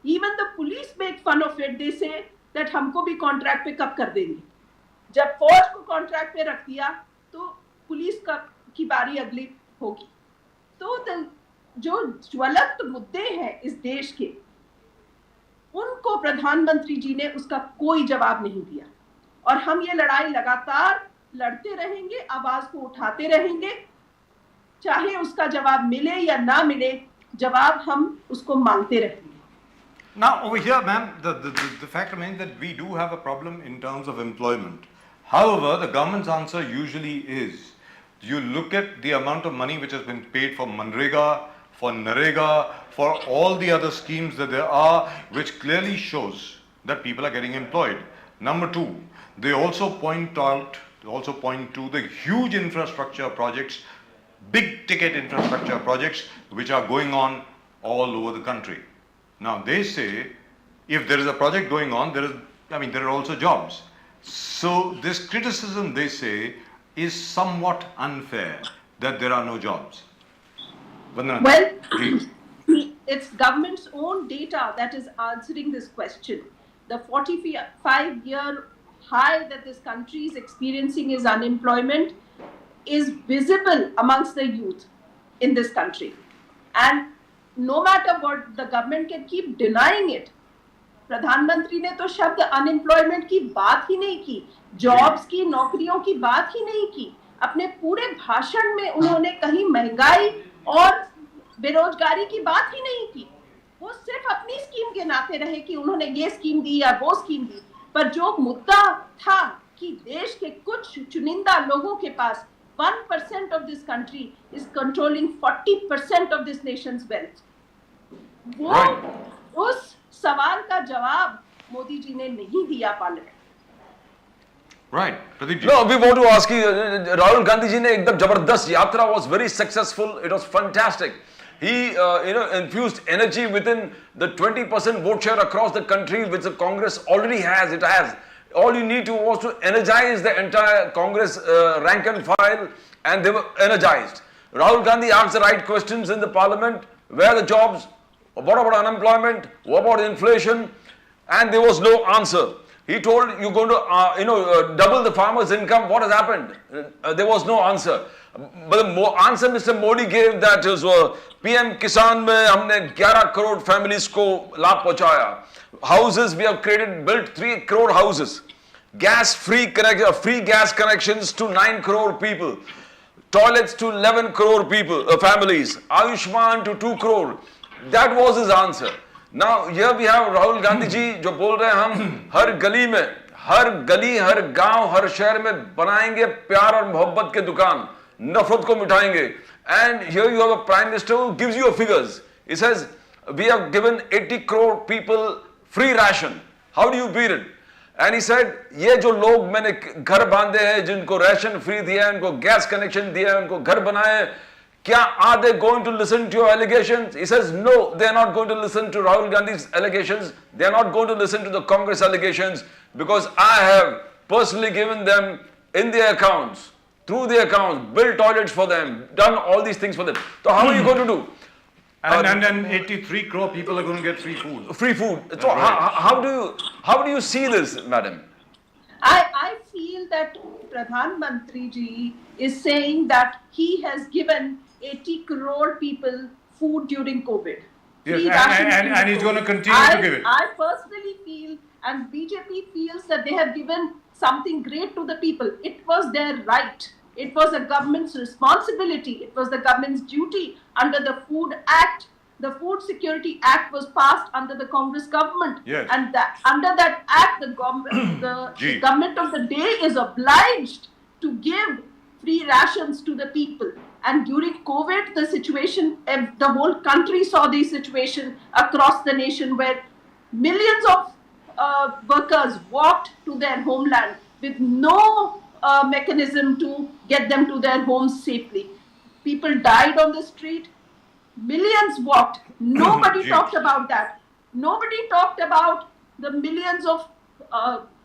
Even the police make fun of it. They say that हमको भी contract पे कब कर देंगे. जब फौज को कॉन्ट्रैक्ट पे रख दिया तो पुलिस की बारी अगली होगी. तो जो ज्वलंत मुद्दे हैं इस देश के, उनको प्रधानमंत्री जी ने उसका कोई जवाब नहीं दिया. और हम ये लड़ाई लगातार लड़ते रहेंगे, आवाज को उठाते रहेंगे, चाहे उसका जवाब मिले या ना मिले, जवाब हम उसको मांगते रहेंगे. Now over here, ma'am, the fact remains that we do have a problem in terms of employment. However, the government's answer usually is, you look at the amount of money which has been paid for Manrega, for Narega, for all the other schemes that there are, which clearly shows that people are getting employed. Number two, they also point to the huge infrastructure projects, big ticket infrastructure projects, which are going on all over the country. Now they say, if there is a project going on, there are also jobs. So this criticism, they say, is somewhat unfair, that there are no jobs. Vandana, Well, please. it's government's own data that is answering this question. The 45-year high that this country is experiencing is unemployment is visible amongst the youth in this country. And no matter what, the government can keep denying it. प्रधानमंत्री ने तो शब्द अनएम्प्लॉयमेंट की बात ही नहीं की, जॉब्स की, नौकरियों की बात ही नहीं की. अपने पूरे भाषण में उन्होंने कहीं महंगाई और बेरोजगारी की बात ही नहीं की. वो सिर्फ अपनी स्कीम गिनाते रहे कि उन्होंने ये स्कीम दी या वो स्कीम दी. पर जो मुद्दा था कि देश के कुछ चुनिंदा लोगों के पास 1% of this country is controlling 40% of this nation's wealth. वो उस सवाल का जवाब मोदी जी ने नहीं दिया parliament. Right, Pradeep ji. No, we want to ask you, Rahul Gandhi ji ne ekdam jabardast yatra was very successful. It was fantastic. He, infused energy within the 20% vote share across the country, which the Congress already has. It has. All you need to was to energize the entire Congress rank and file, and they were energized. Rahul Gandhi asked the right questions in the parliament. Where are the jobs? What about unemployment? What about inflation? And there was no answer. He told you're going to double the farmers' income. What has happened? There was no answer. But the answer Mr. Modi gave, that is PM Kisan में हमने 11 करोड़ families को लाभ पहुंचाया. Houses we have built 3 crore houses. Free gas connections to 9 crore people. Toilets to 11 crore people, families. Ayushman to 2 crore. That was his answer. Now here we have Rahul Gandhi ji जो बोल रहे हैं हम हर गली में, हर गली, हर गांव, हर शहर में बनाएंगे प्यार और मोहब्बत के दुकान, नफरत को मिटाएंगे. And here you have a prime minister who gives you figures. He says we have given 80 crore people free ration. How do you beat it? And he said ये जो लोग मैंने घर बांधे हैं, जिनको राशन फ्री दिया है, उनको गैस कनेक्शन दिया है, उनको घर बनाए, क्या are they going to listen to your allegations? He says no, they are not going to listen to Rahul Gandhi's allegations. They are not going to listen to the Congress allegations, because I have personally given them in their accounts, through their accounts, built toilets for them, done all these things for them. So how are you going to do? And 83 crore people are going to get free food. Free food. So how do you see this, madam? I feel that Pradhan Mantri ji is saying that he has given 80 crore people food during COVID. Yes, Free rations and he's going to continue to give it. I personally feel, and BJP feels, that they have given something great to the people. It was their right. It was the government's responsibility. It was the government's duty under the Food Act. The Food Security Act was passed under the Congress government. Yes. And under that act, the government of the day is obliged to give free rations to the people. And during COVID, the situation, the whole country saw the situation across the nation, where millions of workers walked to their homeland with no mechanism to get them to their homes safely. People died on the street. Millions walked. Nobody talked about that. Nobody talked about the millions of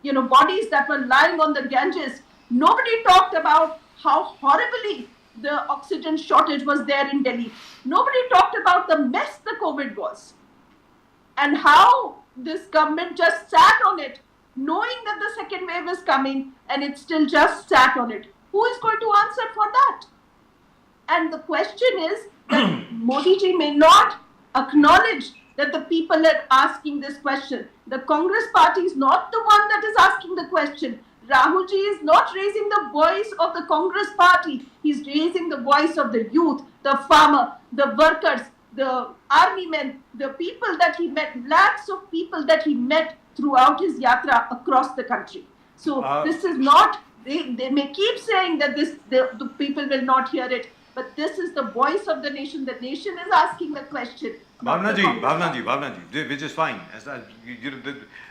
bodies that were lying on the Ganges. Nobody talked about how horribly the oxygen shortage was there in Delhi. Nobody talked about the mess the COVID was, and how this government just sat on it, knowing that the second wave is coming, and it still just sat on it. Who is going to answer for that? And the question is that Modi ji may not acknowledge that the people are asking this question. The Congress party is not the one that is asking the question. Rahul ji is not raising the voice of the Congress party. He's raising the voice of the youth, the farmer, the workers, the army men, the people that he met, lakhs of people that he met throughout his yatra across the country. So this is not, they may keep saying that the people will not hear it, but this is the voice of the nation. The nation is asking the question. Bhavna ji, which is fine.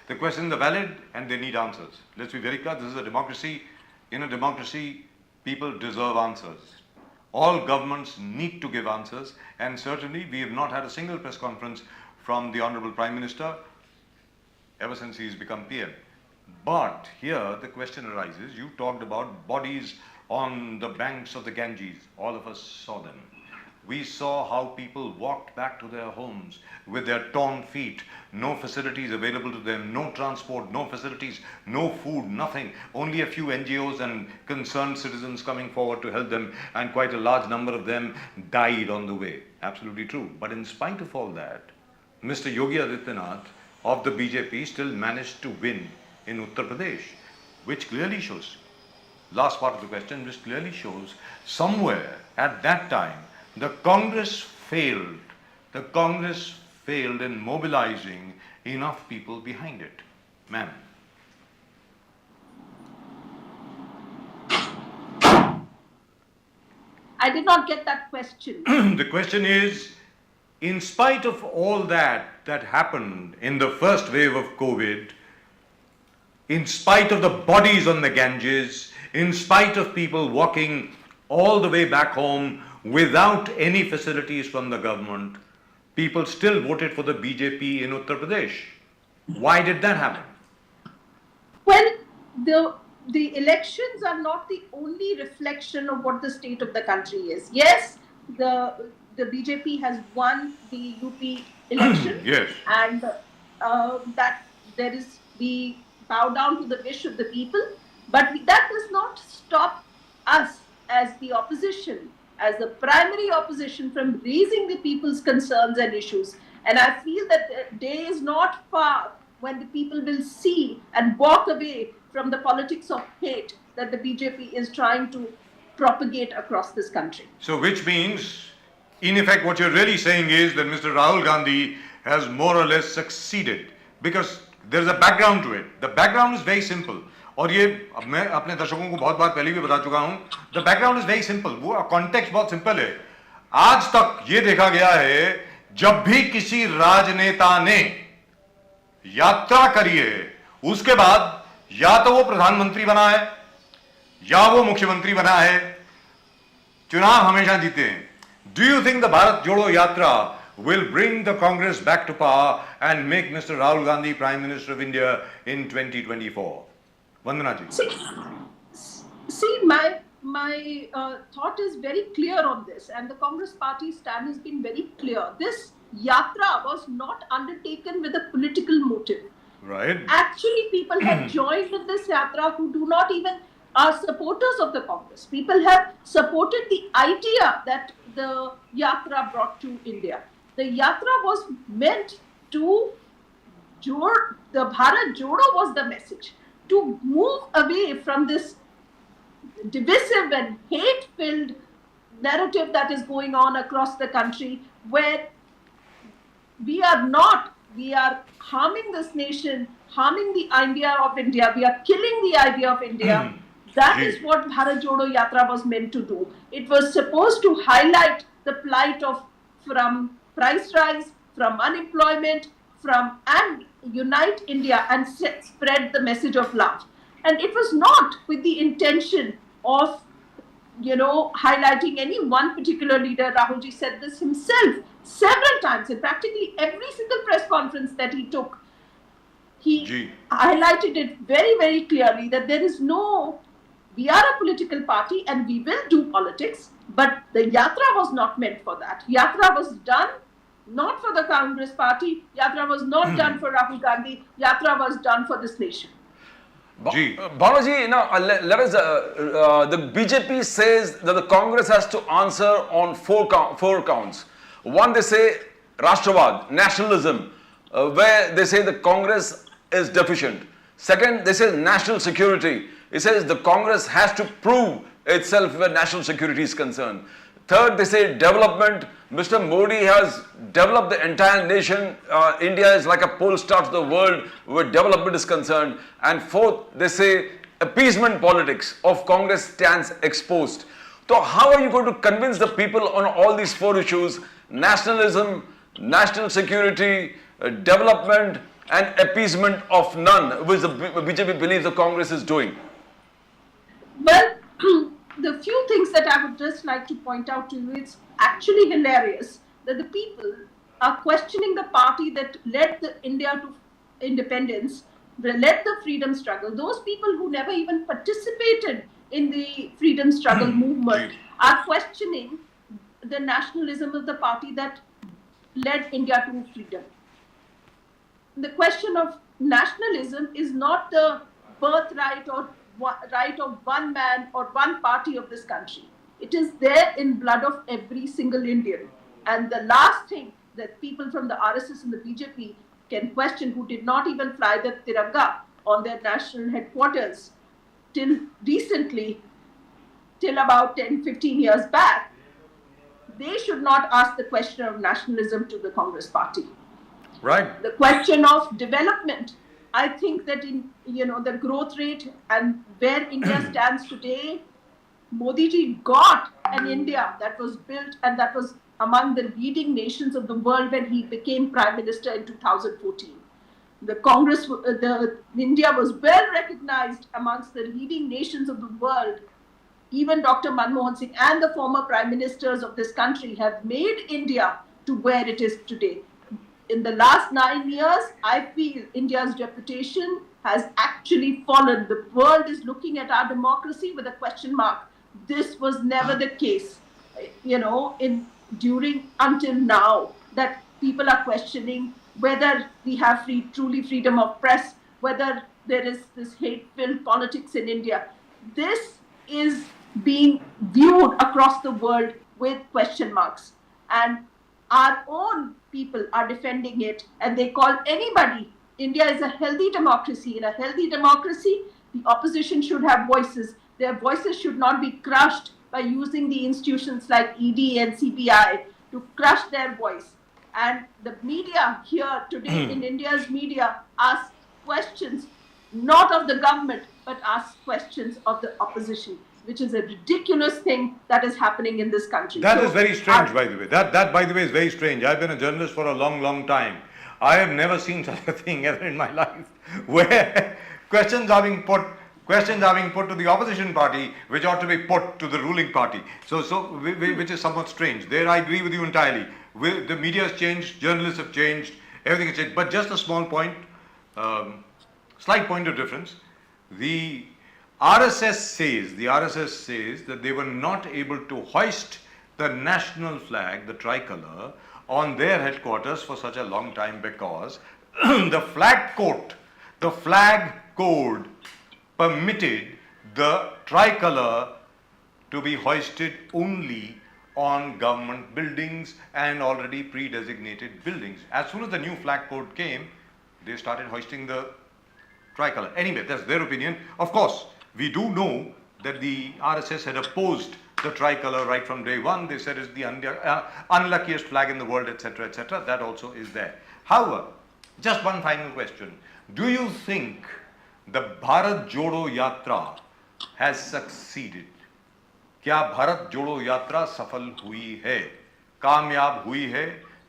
The questions are valid and they need answers. Let's be very clear, this is a democracy. In a democracy, people deserve answers. All governments need to give answers, and certainly we have not had a single press conference from the Honorable Prime Minister ever since he's become PM. But here the question arises, you talked about bodies on the banks of the Ganges. All of us saw them. We saw how people walked back to their homes with their torn feet, no facilities available to them, no transport, no facilities, no food, nothing. Only a few NGOs and concerned citizens coming forward to help them, and quite a large number of them died on the way. Absolutely true. But in spite of all that, Mr. Yogi Adityanath of the BJP still managed to win in Uttar Pradesh, which clearly shows, last part of the question, which clearly shows somewhere at that time the Congress failed. The Congress failed in mobilizing enough people behind it. Ma'am. I did not get that question. The question is, in spite of all that happened in the first wave of COVID, in spite of the bodies on the Ganges, in spite of people walking all the way back home without any facilities from the government, people still voted for the BJP in Uttar Pradesh. Why did that happen? Well, the elections are not the only reflection of what the state of the country is. Yes, the BJP has won the UP election. Yes. And that there is, we bow down to the wish of the people, but that does not stop us as the opposition, as the primary opposition, from raising the people's concerns and issues. And I feel that the day is not far when the people will see and walk away from the politics of hate that the BJP is trying to propagate across this country. So which means, in effect, what you're really saying is that Mr. Rahul Gandhi has more or less succeeded, because there's a background to it. The background is very simple. और ये मैं अपने दर्शकों को बहुत बार पहले भी बता चुका हूं. The background is very simple. वो कॉन्टेक्स्ट बहुत सिंपल है. आज तक ये देखा गया है, जब भी किसी राजनेता ने यात्रा करी है, उसके बाद या तो वो प्रधानमंत्री बना है या वो मुख्यमंत्री बना है, चुनाव हमेशा जीते हैं. Do you think the Bharat Jodo Yatra will bring the Congress back to power and make Mr. Rahul Gandhi Prime Minister of India in 2024? Vandana ji. See, my thought is very clear on this, and the Congress party stand has been very clear. This yatra was not undertaken with a political motive. Right. Actually, people have joined with this yatra who do not even are supporters of the Congress. People have supported the idea that the yatra brought to India. The yatra was meant to the Bharat Jodo was the message, to move away from this divisive and hate-filled narrative that is going on across the country, where we are harming this nation, harming the idea of India, we are killing the idea of India. That is what Bharat Jodo Yatra was meant to do. It was supposed to highlight the plight of, from price rise, from unemployment, and unite India and spread the message of love. And it was not with the intention of, highlighting any one particular leader. Rahulji said this himself several times in practically every single press conference that he took. He highlighted it very, very clearly that we are a political party and we will do politics, but the yatra was not meant for that. Yatra was done not for the Congress party. Yatra was not done for Rahul Gandhi. Yatra was done for this nation. Balaji, now let us. The BJP says that the Congress has to answer on four counts. One, they say Rashtravad, nationalism, where they say the Congress is deficient. Second, they say national security. It says the Congress has to prove itself where national security is concerned. Third, they say development. Mr. Modi has developed the entire nation. India is like a pole star to the world where development is concerned. And fourth, they say appeasement politics of Congress stands exposed. So how are you going to convince the people on all these four issues? Nationalism, national security, development, and appeasement of none, which the BJP believes the Congress is doing. Well, the few things that I would just like to point out to you, it's actually hilarious that the people are questioning the party that led India to independence, that led the freedom struggle. Those people who never even participated in the freedom struggle movement are questioning the nationalism of the party that led India to freedom. The question of nationalism is not the birthright or right of one man or one party of this country. It is there in blood of every single Indian. And the last thing that people from the RSS and the BJP can question, who did not even fly the Tiranga on their national headquarters till recently, till about 10-15 years back, they should not ask the question of nationalism to the Congress party. Right. The question of development, I think that in the growth rate and where India stands today, Modi ji got an India that was built and that was among the leading nations of the world when he became Prime Minister in 2014. The Congress, India was well recognized amongst the leading nations of the world. Even Dr. Manmohan Singh and the former Prime Ministers of this country have made India to where it is today. In the last 9 years, I feel India's reputation has actually fallen. The world is looking at our democracy with a question mark. This was never the case, until now, that people are questioning whether we have truly freedom of press, whether there is this hate-filled politics in India. This is being viewed across the world with question marks. And our own people are defending it, and they call anybody. India is a healthy democracy. In a healthy democracy, the opposition should have voices. Their voices should not be crushed by using the institutions like ED and CBI to crush their voice. And the media here today in India's media ask questions not of the government, but ask questions of the opposition, which is a ridiculous thing that is happening in this country. That is very strange, by the way. That, by the way, is very strange. I've been a journalist for a long, long time. I have never seen such a thing ever in my life, where questions are being put to the opposition party, which ought to be put to the ruling party. Which is somewhat strange. There, I agree with you entirely. The media has changed, journalists have changed, everything has changed. But just a small point, slight point of difference. The RSS says that they were not able to hoist the national flag, the tricolor, on their headquarters for such a long time because the flag code permitted the tricolor to be hoisted only on government buildings and already pre-designated buildings. As soon as the new flag code came, they started hoisting the tricolor. Anyway, that's their opinion. Of course, we do know that the RSS had opposed the tricolor right from day one. They said it's the unluckiest flag in the world, etc., etc. That also is there. However, just one final question. Do you think the Bharat Jodo Yatra has succeeded? क्या भारत जोड़ो यात्रा सफल हुई है, कामयाब हुई है?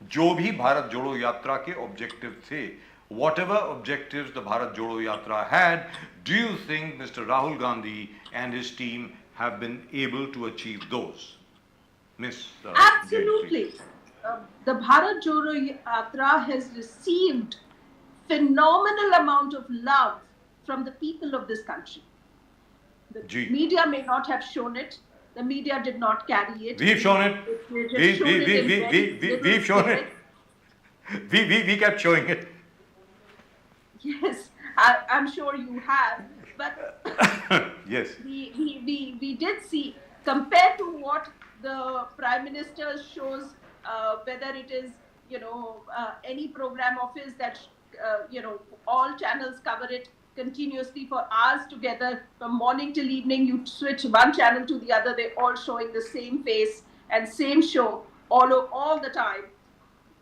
जो भी भारत जोड़ो यात्रा के ऑब्जेक्टिव थे, whatever objectives the Bharat Jodo Yatra had, do you think Mr. Rahul Gandhi and his team have been able to achieve those? Miss Absolutely. The Bharat Jodo Yatra has received phenomenal amount of love from the people of this country. The media may not have shown it. The media did not carry it. We've shown it. We've shown it. We kept showing it. Yes, I'm sure you have. But yes, we did see, compared to what the Prime Minister shows, whether it is any program of his that all channels cover it continuously for hours together, from morning till evening. You switch one channel to the other, they're all showing the same face and same show all the time.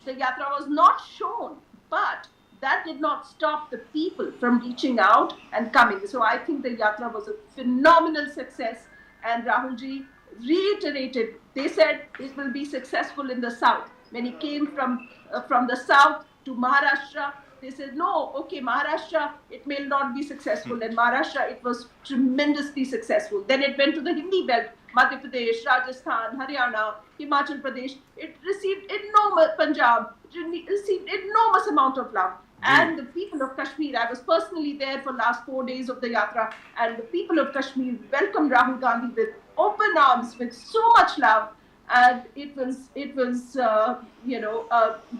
The yatra was not shown, but that did not stop the people from reaching out and coming. So I think the yatra was a phenomenal success, and Rahulji reiterated, they said it will be successful in the south. When he came from the south to Maharashtra, they said, no, okay, Maharashtra, it may not be successful. In Maharashtra, it was tremendously successful. Then it went to the Hindi belt, Madhya Pradesh, Rajasthan, Haryana, Himachal Pradesh. It received Punjab, received enormous amount of love. And the people of Kashmir, I was personally there for last 4 days of the yatra, and the people of Kashmir welcomed Rahul Gandhi with open arms, with so much love. And it was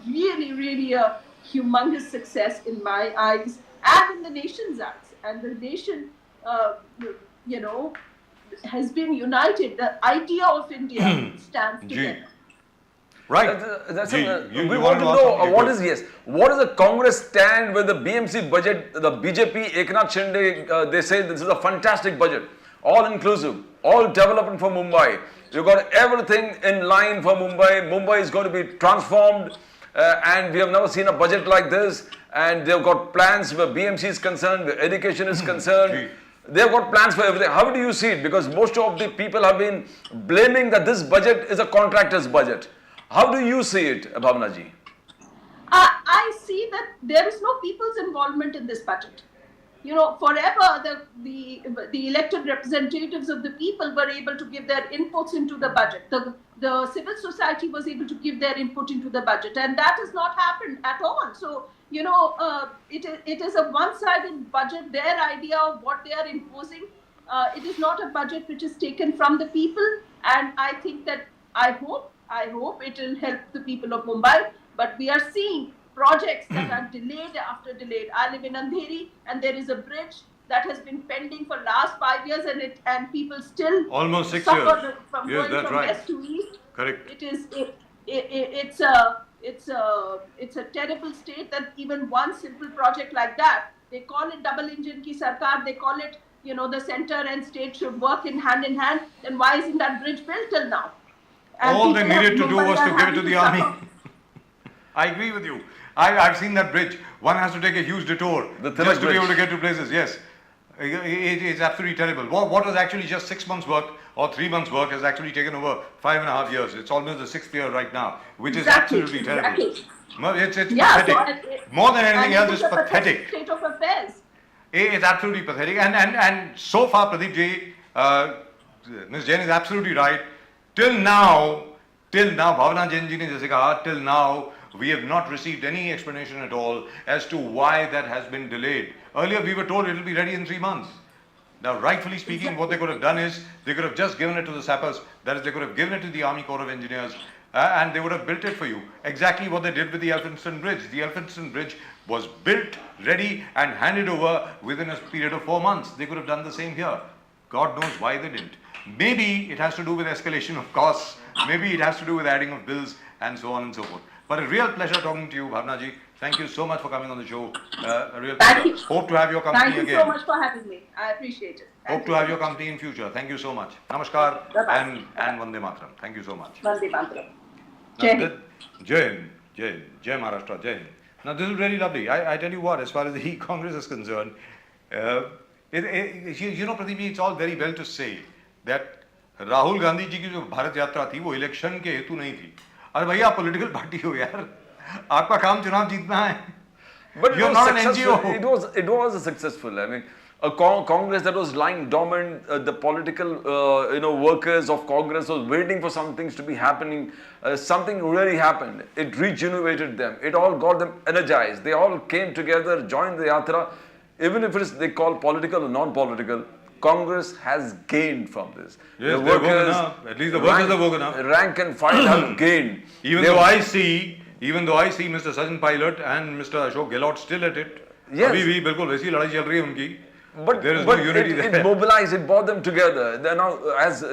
really, really a humongous success in my eyes and in the nation's eyes. And the nation, has been united. The idea of India stands together. Right. We want to know what is the Congress stand with the BMC budget? The BJP, Eknath Shinde, they say this is a fantastic budget, all inclusive, all development for Mumbai. You've got everything in line for Mumbai. Mumbai is going to be transformed, and we have never seen a budget like this. And they've got plans where BMC is concerned, where education is concerned. They've got plans for everything. How do you see it? Because most of the people have been blaming that this budget is a contractor's budget. How do you see it, Bhavna ji? I see that there is no people's involvement in this budget. You know, forever the elected representatives of the people were able to give their inputs into the budget. The civil society was able to give their input into the budget, and that has not happened at all. So, you know, it is a one-sided budget. Their idea of what they are imposing, it is not a budget which is taken from the people. And I think that I hope it will help the people of Mumbai. But we are seeing projects that are delayed after delayed. I live in Andheri, and there is a bridge that has been pending for last 5 years, and people still Almost 6 suffer years. from Yes, going that's from right. west to east. Correct. It's a terrible state that even one simple project like that, they call it double engine ki sarkar, they call it, you know, the center and state should work in hand, then why isn't that bridge built till now? And All they people of needed to do Mumbai was are to give it to having the army. suffer. I agree with you. I've seen that bridge. One has to take a huge detour The just Tilak to be able to Bridge. get to places. Yes, it's absolutely terrible. What was actually just 6 months' work or 3 months' work has actually taken over 5.5 years. It's almost the 6th year right now, which is Exactly, absolutely terrible. exactly. No, it's Yeah, so pathetic. More than anything else, it's a pathetic. state of affairs. It's absolutely pathetic. And so far, Pradeep ji, Ms. Jain is absolutely right. Till now, Bhavana Jain ji ne jaise kaha, till now, we have not received any explanation at all as to why that has been delayed. Earlier, we were told it will be ready in 3 months. Now, rightfully speaking, what they could have done is, they could have just given it to the sappers. That is, they could have given it to the Army Corps of Engineers, and they would have built it for you. Exactly what they did with the Elphinstone Bridge. The Elphinstone Bridge was built, ready, and handed over within a period of 4 months. They could have done the same here. God knows why they didn't. Maybe it has to do with escalation of costs. Maybe it has to do with adding of bills and so on and so forth. But a real pleasure talking to you, Bhavna ji. Thank you so much for coming on the show. A real pleasure. Thank you. Hope to have your company Thank you again. so much for having me. I appreciate it. Thank Hope you to have so your much. company in future. Thank you so much. Namaskar Bye-bye. and Vande Mataram. Thank you so much. Vande Mataram. Now, Jai Hind. Jai Maharashtra, Jai Hind. Now this is really lovely. I tell you what, as far as the Congress is concerned, you know, Pradeep ji, it's all very well to say that Rahul Gandhi जी की जो भारत यात्रा थी वो इलेक्शन के हेतु नहीं थी. अरे भैया आप पॉलिटिकल पार्टी हो यार, आपका काम चुनाव जीतना है. But it You're was not an successful. NGO. It was successful. I mean, a Congress that was lying dormant, the political, workers of Congress was waiting for some things to be happening. Something really happened. It regenerated them. It all got them energized. They all came together, joined the yatra. Even if they call political or non-political, Congress has gained from this. Yes, they've woken up. At least the workers have woken up. Rank and file have gained. Even though I see Mr. Sachin Pilot and Mr. Ashok Gehlot still at it. Yes. अभी भी बिल्कुल वैसी लड़ाई चल रही है उनकी. But, there is but no unity it there. mobilized, it brought them together. They're now, as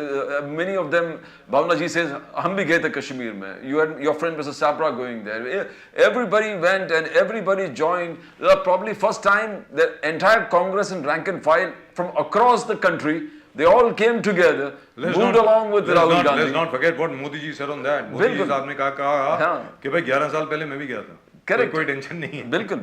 many of them, Bhavna ji says, hum bhi gaye the Kashmir mein. You had your friend Mr. Sapra going there. Everybody went and everybody joined. Probably first time the entire Congress and rank and file from across the country, they all came together, moved along with Rahul Gandhi. Let's not forget what Modi ji said on that. Modi ji साहब ने कहा हाँ. कि भाई 11 साल पहले मैं भी गया था. Correct. कोई टेंशन नहीं है. बिल्कुल.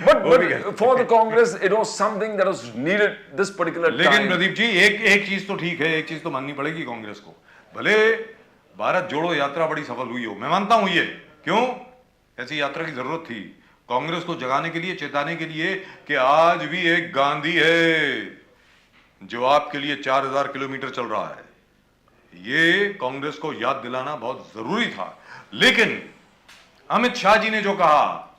But for the Congress, it was something that was needed this particular time. लेकिन प्रदीप जी एक चीज तो ठीक है, एक चीज तो माननी पड़ेगी कांग्रेस को. भले भारत जोड़ो यात्रा बड़ी सफल हुई हो, मैं मानता हूं ये. क्यों? ऐसी यात्रा की जरूरत थी. कांग्रेस को जगाने के लिए, चेताने के लिए कि आज भी एक गांधी है जो आपके लिए 4000 किलोमीटर चल रहा है. ये कांग्रेस को याद दिलाना बहुत जरूरी था. लेकिन अमित शाह जी ने जो कहा,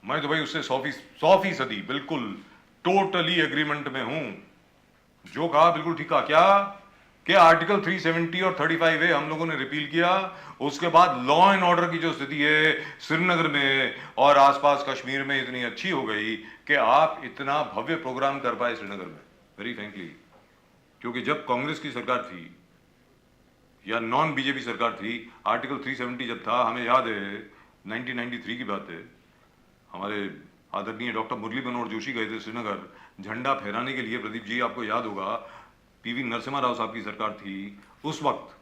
मैं तो भाई उससे 100% बिल्कुल टोटली एग्रीमेंट में हूं. जो कहा बिल्कुल ठीक कहा. क्या कि आर्टिकल 370 और 35A हम लोगों ने रिपील किया. उसके बाद लॉ एंड ऑर्डर की जो स्थिति है श्रीनगर में और आसपास कश्मीर में इतनी अच्छी हो गई कि आप इतना भव्य प्रोग्राम कर पाए श्रीनगर में. वेरी फ्रेंकली, क्योंकि जब कांग्रेस की सरकार थी या नॉन बीजेपी सरकार थी, आर्टिकल 370 जब था, हमें याद है 1993 की बात है, हमारे आदरणीय डॉक्टर मुरली मनोहर जोशी गए थे श्रीनगर झंडा फहराने के लिए. प्रदीप जी आपको याद होगा पीवी नरसिम्हा राव साहब की सरकार थी. उस वक्त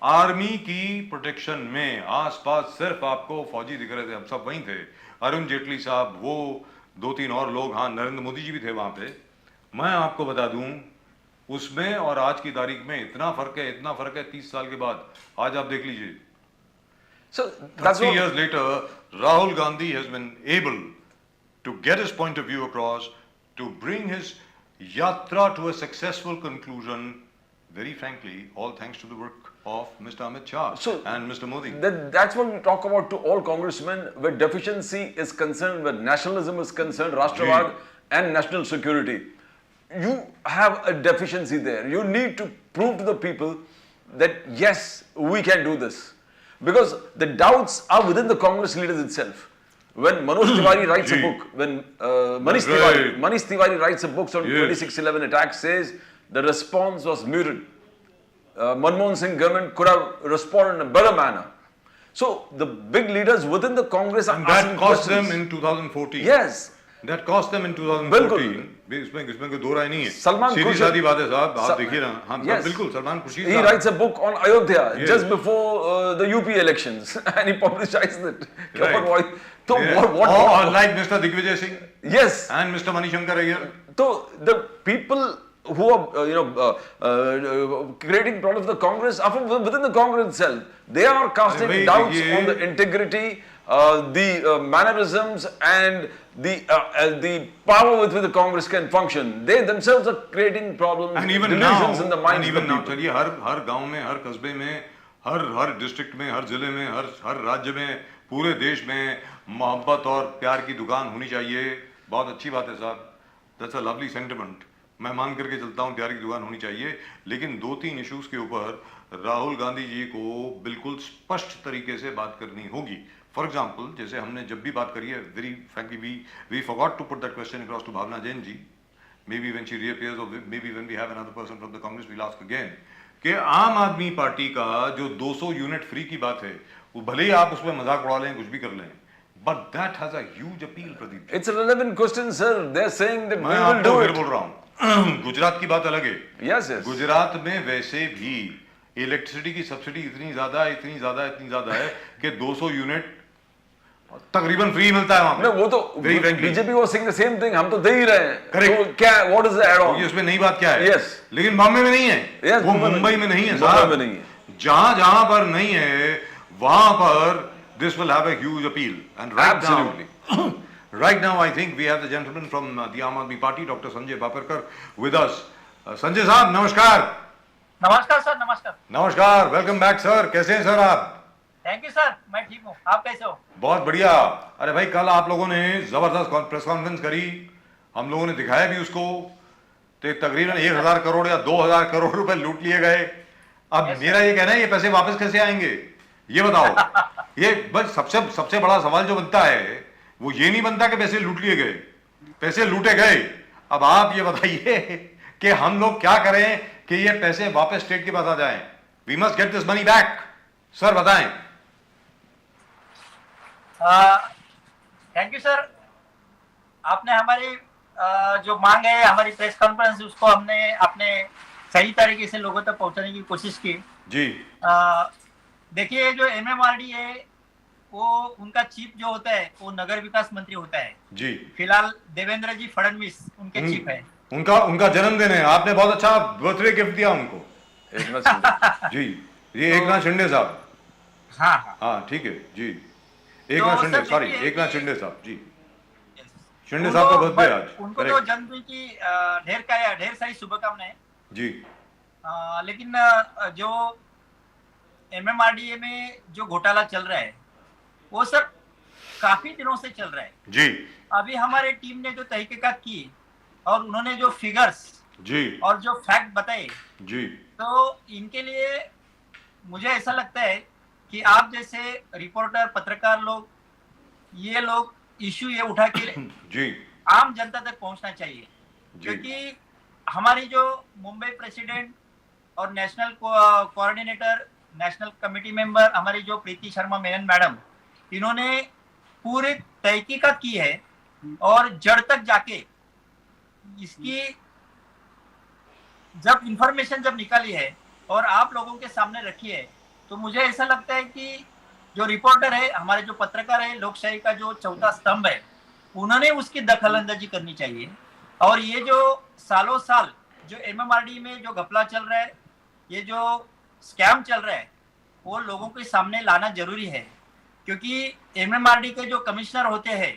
आर्मी की प्रोटेक्शन में आसपास सिर्फ आपको फौजी दिख रहे थे. हम सब वहीं थे. अरुण जेटली साहब, वो 2-3 और लोग, हाँ नरेंद्र मोदी जी भी थे वहां पे. मैं आपको बता दूं उसमें और आज की तारीख में इतना फर्क है 30 साल के बाद। आज आप देख लीजिए, So that's 30 what, years later, Rahul Gandhi has been able to get his point of view across, to bring his yatra to a successful conclusion, very frankly, all thanks to the work of Mr. Amit Shah So, and Mr. Modi. that's what we talk about to all congressmen, where deficiency is concerned, where nationalism is concerned, Rashtravad and national security. You have a deficiency there. You need to prove to the people that yes, we can do this. Because the doubts are within the Congress leaders itself. When Manoj Tiwari writes a Gee. book, when That's right. Manish Tiwari writes a book on Yes. 2611 attack, says the response was muted. Manmohan Singh government could have responded in a better manner. So the big leaders within the Congress are And that asking cost questions. them in 2014. Yes. That cost them in 2014. बिल्कुल। इसमें कोई दो राय नहीं है। Salman सीधी Khurshid- सादी बात है साहब, आप Sa- देखिए ना, हम Yes. बिल्कुल सलमान खुर्शीद He साहब। writes a book on Ayodhya Yes. just before the UP elections and he publicized it. Right. So Yeah. what Or like Mr. Digvijay Singh yes. and Mr. Manishankar Iyer. So the people who are creating problems for the Congress are from within the Congress itself. They are casting भाई, doubts देखिए- on the integrity, the mannerisms and the power with which the Congress can function. They themselves are creating problems, And even now, delusions in the minds and of even the now, people. चलिए हर गांव में, हर कस्बे में, हर डिस्ट्रिक्ट में, हर जिले में, हर राज्य में, पूरे देश में मोहब्बत और प्यार की दुकान होनी चाहिए। बहुत अच्छी बात है साहब, दैट्स अ लवली सेंटिमेंट। मैं मान करके चलता हूँ प्यार की दुकान होनी चाहिए, लेकिन 2-3 इश्यूज के ऊपर राहुल गांधी जी को बिल्कुल स्पष्ट तरीके से बात करनी होगी। फॉर एग्जाम्पल, जैसे हमने जब भी बात करी है, very frankly we forgot to put that question across to Bhavna Jain ji, maybe when she reappears or maybe when we have another person from the Congress, we'll ask again, कि आम आदमी पार्टी का जो 200 यूनिट फ्री की बात है, वो भले ही आप उसमें मजाक उड़ा लें, कुछ भी कर लें, but that has a huge appeal, Pradeep. It's a relevant question, sir. They're saying that we मैं will आपको do फिर it. बोल रहा हूँ, गुजरात की बात अलग है। Yes, yes. गुजरात में वैसे भी इलेक्ट्रिसिटी की सब्सिडी इतनी ज्यादा है कि 200 यूनिट तकरीबन फ्री मिलता है वहां No, वो तो Very frankly. BJP was saying the same thing. हम तो दे ही रहे हैं. Correct. तो क्या? What is the add-on? क्योंकि उसमें नई बात क्या है? Yes. लेकिन बॉम्बे में नहीं है। Yes, वो मुंबई में नहीं है मुंबई साहब। में नहीं है। जहां पर नहीं है, वहां पर this will have a huge appeal. And right Absolutely. now, right now, I think we have the gentleman from the Aam Aadmi Party, Dr. Sanjay Baparkar, with us. Sanjay साहब, नमस्कार। नमस्कार सर, नमस्कार। नमस्कार, वेलकम बैक सर। कैसे हैं सर आप? थैंक यू सर, मैं ठीक हूँ। आप कैसे हो? बहुत बढ़िया। अरे भाई, कल आप लोगों ने जबरदस्त प्रेस कॉन्फ्रेंस करी, हम लोगों ने दिखाया भी उसको, तो तकरीबन 1000 करोड़ या 2000 करोड़ रुपए लूट लिए गए। अब मेरा ये कहना है, ये पैसे वापस कैसे आएंगे, ये बताओ। ये बस सबसे बड़ा सवाल जो बनता है, वो ये नहीं बनता कि पैसे लूट लिए गए, पैसे लूटे गए। अब आप ये बताइए कि हम लोग क्या करें कि ये पैसे वापस स्टेट के पास आ जाएं। We must get this money back. Sir बताएं। Thank you sir. आपने हमारी जो मांग है, हमारी प्रेस कॉन्फ्रेंस, उसको हमने अपने सही तरीके से लोगों तक पहुंचाने की कोशिश की जी। देखिए, जो MMRD है, वो उनका चीफ जो होता है वो नगर विकास मंत्री होता है जी। फिलहाल देवेंद्र जी फडणवीस उनके चीफ है। उनका जन्मदिन है, आपने बहुत अच्छा बर्थडे गिफ्ट दिया उनको। एकनाथ शिंदे। जी, ये एकनाथ शिंदे साहब। हाँ हाँ हाँ ठीक है जी, एकनाथ शिंदे, सर, सॉरी देखिए एकनाथ कि- शिंदे साहब जी। शिंदे साहब का बर्थडे आज। उनको तो correct। जन्मदिन की ढेर सारी शुभकामनाएं। जी लेकिन जो MMRDA में जो घोटाला चल रहा है, वो सर काफी दिनों से चल रहा है। जी अभी हमारे टीम ने जो तहकीकात की और उन्होंने जो फिगर्स जी और जो फैक्ट बताए, जी तो इनके लिए मुझे ऐसा लगता है कि आप जैसे रिपोर्टर, पत्रकार लोग, ये लोग इश्यू ये उठा के जी आम जनता तक पहुंचना चाहिए। क्योंकि हमारी जो मुंबई प्रेसिडेंट और national coordinator, national committee member हमारी जो प्रीति शर्मा मेनन मैडम, इन्होंने पूरी तहकीकात की है और जड़ तक जाके इसकी जब इंफॉर्मेशन जब निकाली है और आप लोगों के सामने रखी है, तो मुझे ऐसा लगता है कि जो रिपोर्टर है, हमारे जो पत्रकार है, लोकशाही का जो चौथा स्तंभ है, उन्होंने उसकी दखल अंदाजी करनी चाहिए। और ये जो सालों साल जो एमएमआरडी में जो घपला चल रहा है, ये जो स्कैम चल रहा है, वो लोगों के सामने लाना जरूरी है, क्योंकि एमएमआरडी के जो कमिश्नर होते हैं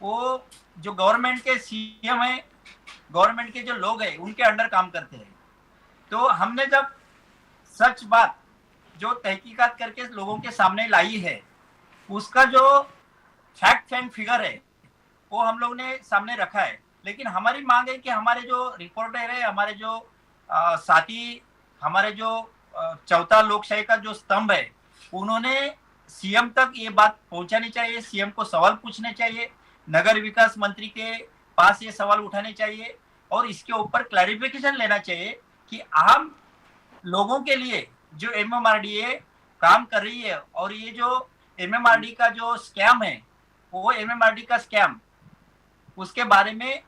वो जो गवर्नमेंट के सीएम है, गवर्नमेंट के जो लोग हैं उनके अंडर काम करते हैं। तो हमने जब सच बात जो तहकीकात करके लोगों के सामने लाई है, उसका जो फैक्ट एंड फिगर है वो हम लोग ने सामने रखा है। लेकिन हमारी मांग है कि हमारे जो रिपोर्टर है, हमारे जो साथी, हमारे जो चौथा लोकशाही का जो स्तंभ है, उन्होंने सीएम तक ये बात पहुंचानी चाहिए, सीएम को सवाल पूछने चाहिए, नगर विकास मंत्री के पास ये सवाल उठाने चाहिए और इसके ऊपर क्लैरिफिकेशन लेना चाहिए कि आम लोगों के लिए जो एमएमआरडीए काम कर रही है और ये जो एमएमआरडी का जो स्कैम है, वो एमएमआरडी का स्कैम, उसके बारे में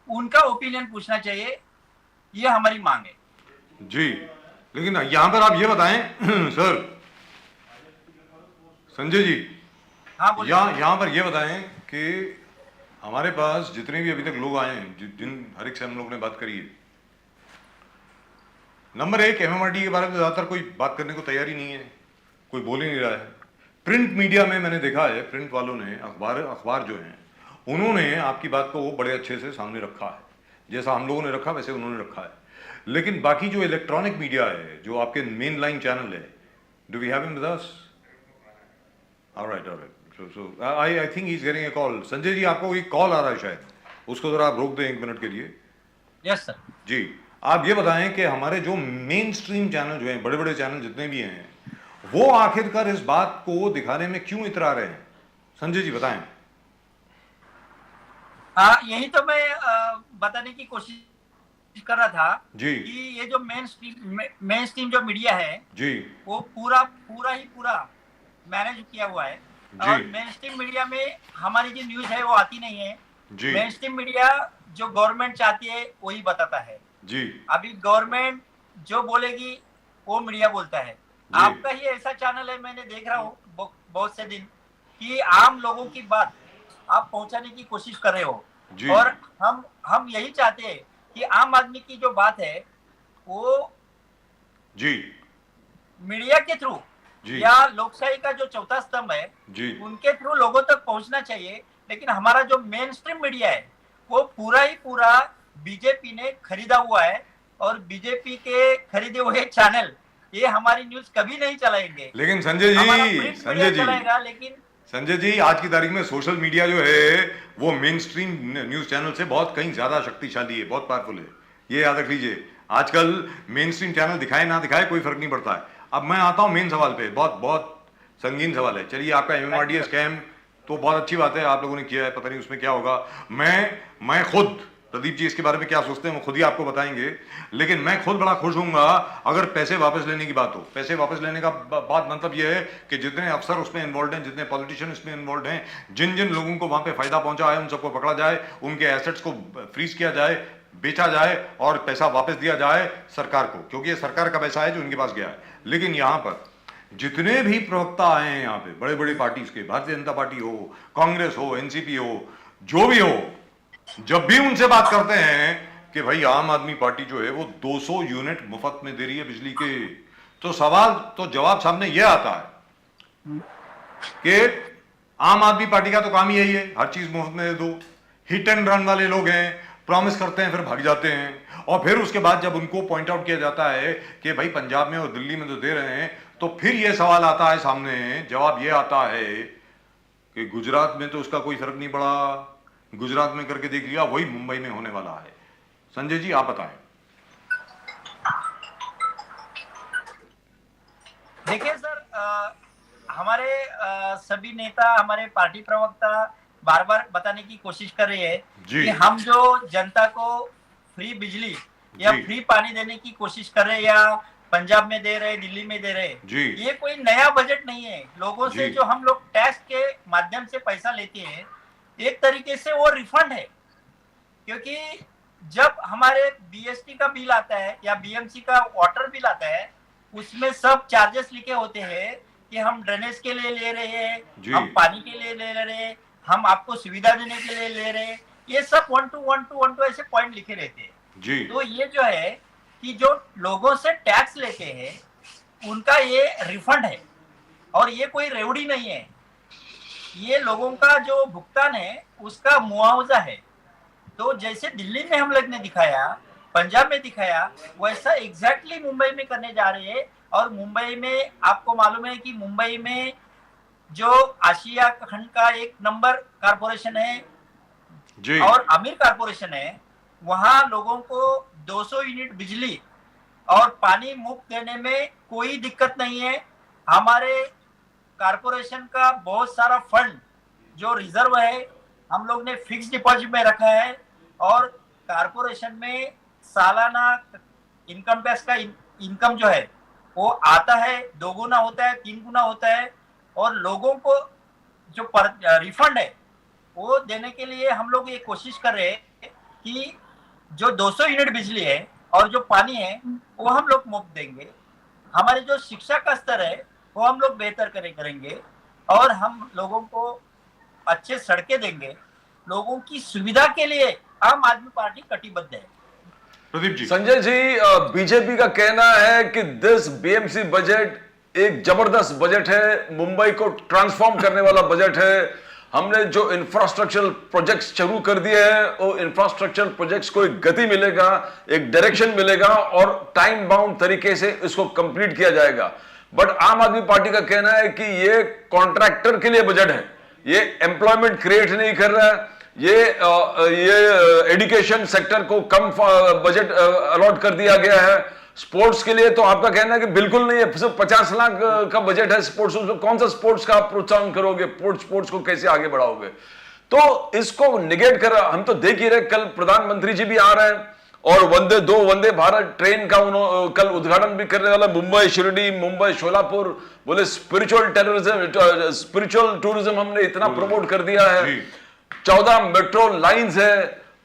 उनका ओपिनियन पूछना चाहिए, ये हमारी मांग है। जी, लेकिन यहां पर आप ये बताएं सर, संजय जी, हाँ बोलिए। यहाँ पर ये बताएं कि हमारे पास जितने भी अभी तक लोग आए हैं, जिन हर एक से हम लोग ने बात करी है, नंबर एक, एमएमआरडी के बारे में ज्यादातर कोई बात करने को तैयारी नहीं है, कोई बोल ही नहीं रहा है। प्रिंट मीडिया में मैंने देखा है, प्रिंट वालों ने, अखबार जो हैं, उन्होंने आपकी बात को बड़े अच्छे से सामने रखा है, जैसा हम लोगों ने रखा वैसे उन्होंने रखा है। लेकिन बाकी जो इलेक्ट्रॉनिक मीडिया है, जो आपके मेन लाइन चैनल है, do we have him with us? Alright, so I think he's getting a call. Sanjay ji, आपको एक कॉल आ रहा है शायद, उसको जरा आप रोक दें 1 मिनट के लिए। Yes sir. जी, आप ये बताएं कि हमारे जो मेन स्ट्रीम चैनल जो हैं, बड़े बड़े चैनल जितने भी हैं, वो आखिरकार इस बात को दिखाने में क्यों इतरा रहे हैं? संजय जी बताएं। हाँ, यही तो मैं बताने की कोशिश कर रहा था जी कि ये जो मेन स्ट्रीम जो मीडिया है जी, वो पूरा मैनेज किया हुआ है जी। और मेन स्ट्रीम मीडिया में हमारी जो न्यूज है वो आती नहीं है जी मेन स्ट्रीम मीडिया जो गवर्नमेंट चाहती है वही बताता है। जी अभी गवर्नमेंट जो बोलेगी वो मीडिया बोलता है। आपका ही ऐसा चैनल है, मैंने देख रहा हूँ बहुत से दिन कि आम लोगों की बात आप पहुंचाने की कोशिश कर रहे हो जी। और हम यही चाहते हैं कि आम आदमी की जो बात है वो जी मीडिया के थ्रू जी या लोकशाही का जो चौथा स्तंभ है जी उनके थ्रू लोगों तक पहुंचना चाहिए। लेकिन हमारा जो मेन स्ट्रीम मीडिया है वो पूरा बीजेपी ने खरीदा हुआ है और बीजेपी के खरीदे हुए चैनल ये हमारी न्यूज कभी नहीं चलाएंगे। लेकिन संजय जी, चलाएगा लेकिन संजय जी, आज की तारीख में सोशल मीडिया जो है वो मेन स्ट्रीम न्यूज चैनल से बहुत कहीं ज्यादा शक्तिशाली है, बहुत पावरफुल है, ये याद रख लीजिए। आजकल मेन स्ट्रीम चैनल दिखाए ना दिखाए कोई फर्क नहीं पड़ता है। अब मैं आता हूं मेन सवाल पे, बहुत संगीन सवाल है। चलिए, आपका एमएमआरडीए स्कैम तो बहुत अच्छी बात है, आप लोगों ने किया है, पता नहीं उसमें क्या होगा। मैं खुद, प्रदीप जी इसके बारे में क्या सोचते हैं वो खुद ही आपको बताएंगे, लेकिन मैं खुद बड़ा खुश होऊंगा अगर पैसे वापस लेने की बात हो। पैसे वापस लेने का बात मतलब यह है कि जितने अफसर उसमें इन्वॉल्व हैं, जितने पॉलिटिशियन इसमें इन्वॉल्व हैं, जिन जिन लोगों को वहां पे फायदा पहुंचा है उन सबको पकड़ा जाए, उनके एसेट्स को फ्रीज किया जाए, बेचा जाए और पैसा वापस दिया जाए सरकार को, क्योंकि ये सरकार का पैसा है जो उनके पास गया है। लेकिन यहां पर जितने भी प्रवक्ता आए हैं यहाँ पे, बड़े बड़े पार्टीज के, भारतीय जनता पार्टी हो, कांग्रेस हो, एनसीपी हो, जो भी हो, जब भी उनसे बात करते हैं कि भाई आम आदमी पार्टी जो है वो 200 यूनिट मुफ्त में दे रही है बिजली के, तो जवाब सामने यह आता है कि आम आदमी पार्टी का तो काम ही यही है, हर चीज मुफ्त में दे दो। हिट एंड रन वाले लोग हैं, प्रॉमिस करते हैं फिर भाग जाते हैं, और फिर उसके बाद जब उनको पॉइंट आउट किया जाता है कि भाई पंजाब में और दिल्ली में तो दे रहे हैं, तो फिर यह सवाल आता है सामने, जवाब यह आता है कि गुजरात में तो उसका कोई फर्क नहीं पड़ा, गुजरात में करके देख लिया, वही मुंबई में होने वाला है। संजय जी, आप बताएं। देखिए सर, हमारे सभी नेता, हमारे पार्टी प्रवक्ता बार बार बताने की कोशिश कर रहे हैं कि हम जो जनता को फ्री बिजली या फ्री पानी देने की कोशिश कर रहे हैं, या पंजाब में दे रहे, दिल्ली में दे रहे, ये कोई नया बजट नहीं है। लोगों से जो हम लोग टैक्स के माध्यम से पैसा लेते हैं, एक तरीके से वो रिफंड है, क्योंकि जब हमारे बीएसटी का बिल आता है या बीएमसी का वाटर बिल आता है, उसमें सब चार्जेस लिखे होते हैं कि हम ड्रेनेज के लिए ले रहे हैं, हम पानी के लिए ले रहे हैं, हम आपको सुविधा देने के लिए ले रहे हैं। ये सब 1 2 1 2 1 2 ऐसे पॉइंट लिखे रहते हैं। जी तो ये जो है कि जो लोगों से टैक्स लेते हैं उनका ये रिफंड है और ये कोई रेवड़ी नहीं है, ये लोगों का जो भुगतान है उसका मुआवजा है। तो जैसे दिल्ली में हम लोग ने दिखाया, पंजाब में दिखाया, वैसा एग्जैक्टली मुंबई में करने जा रहे हैं। और मुंबई में आपको मालूम है कि मुंबई में जो आशिया खंड का एक नंबर कारपोरेशन है जी और अमीर कारपोरेशन है, वहां लोगों को 200 यूनिट बिजली और पानी मुफ्त देने में कोई दिक्कत नहीं है। हमारे कारपोरेशन का बहुत सारा फंड जो रिजर्व है हम लोग ने फिक्स डिपॉजिट में रखा है और कारपोरेशन में सालाना इनकम टैक्स का इनकम जो है वो आता है, 2 गुना होता है, 3 गुना होता है। और लोगों को जो रिफंड है वो देने के लिए हम लोग ये कोशिश कर रहे हैं कि जो 200 यूनिट बिजली है और जो पानी है वो हम लोग मुफ्त देंगे। हमारी जो शिक्षा का स्तर है वो हम लोग बेहतर करेंगे और हम लोगों को अच्छे सड़कें देंगे। लोगों की सुविधा के लिए आम आदमी पार्टी कटिबद्ध है। प्रदीप जी। संजय जी, बीजेपी का कहना है कि दिस बीएमसी बजट एक जबरदस्त बजट है, मुंबई को ट्रांसफॉर्म करने वाला बजट है। हमने जो इंफ्रास्ट्रक्चरल प्रोजेक्ट्स शुरू कर दिए हैं वो इंफ्रास्ट्रक्चरल प्रोजेक्ट्स को एक गति मिलेगा, एक डायरेक्शन मिलेगा और टाइम बाउंड तरीके से इसको कंप्लीट किया जाएगा। बट आम आदमी पार्टी का कहना है कि ये कॉन्ट्रैक्टर के लिए बजट है, ये एम्प्लॉयमेंट क्रिएट नहीं कर रहा है, ये एजुकेशन सेक्टर को कम बजट अलॉट कर दिया गया है। स्पोर्ट्स के लिए तो आपका कहना है कि बिल्कुल नहीं है, सिर्फ 50 लाख का बजट है स्पोर्ट्स, कौन सा स्पोर्ट्स का आप प्रोत्साहन करोगे, स्पोर्ट्स को कैसे आगे बढ़ाओगे? तो इसको निगेट कर, हम तो देख ही रहे, कल प्रधानमंत्री जी भी आ रहे हैं और वंदे भारत ट्रेन का कल उद्घाटन भी करने वाला, मुंबई शिरडी, मुंबई शोलापुर। बोले स्पिरिचुअल टेररिज्म, स्पिरिचुअल टूरिज्म हमने इतना प्रमोट कर दिया है। 14 मेट्रो लाइंस है,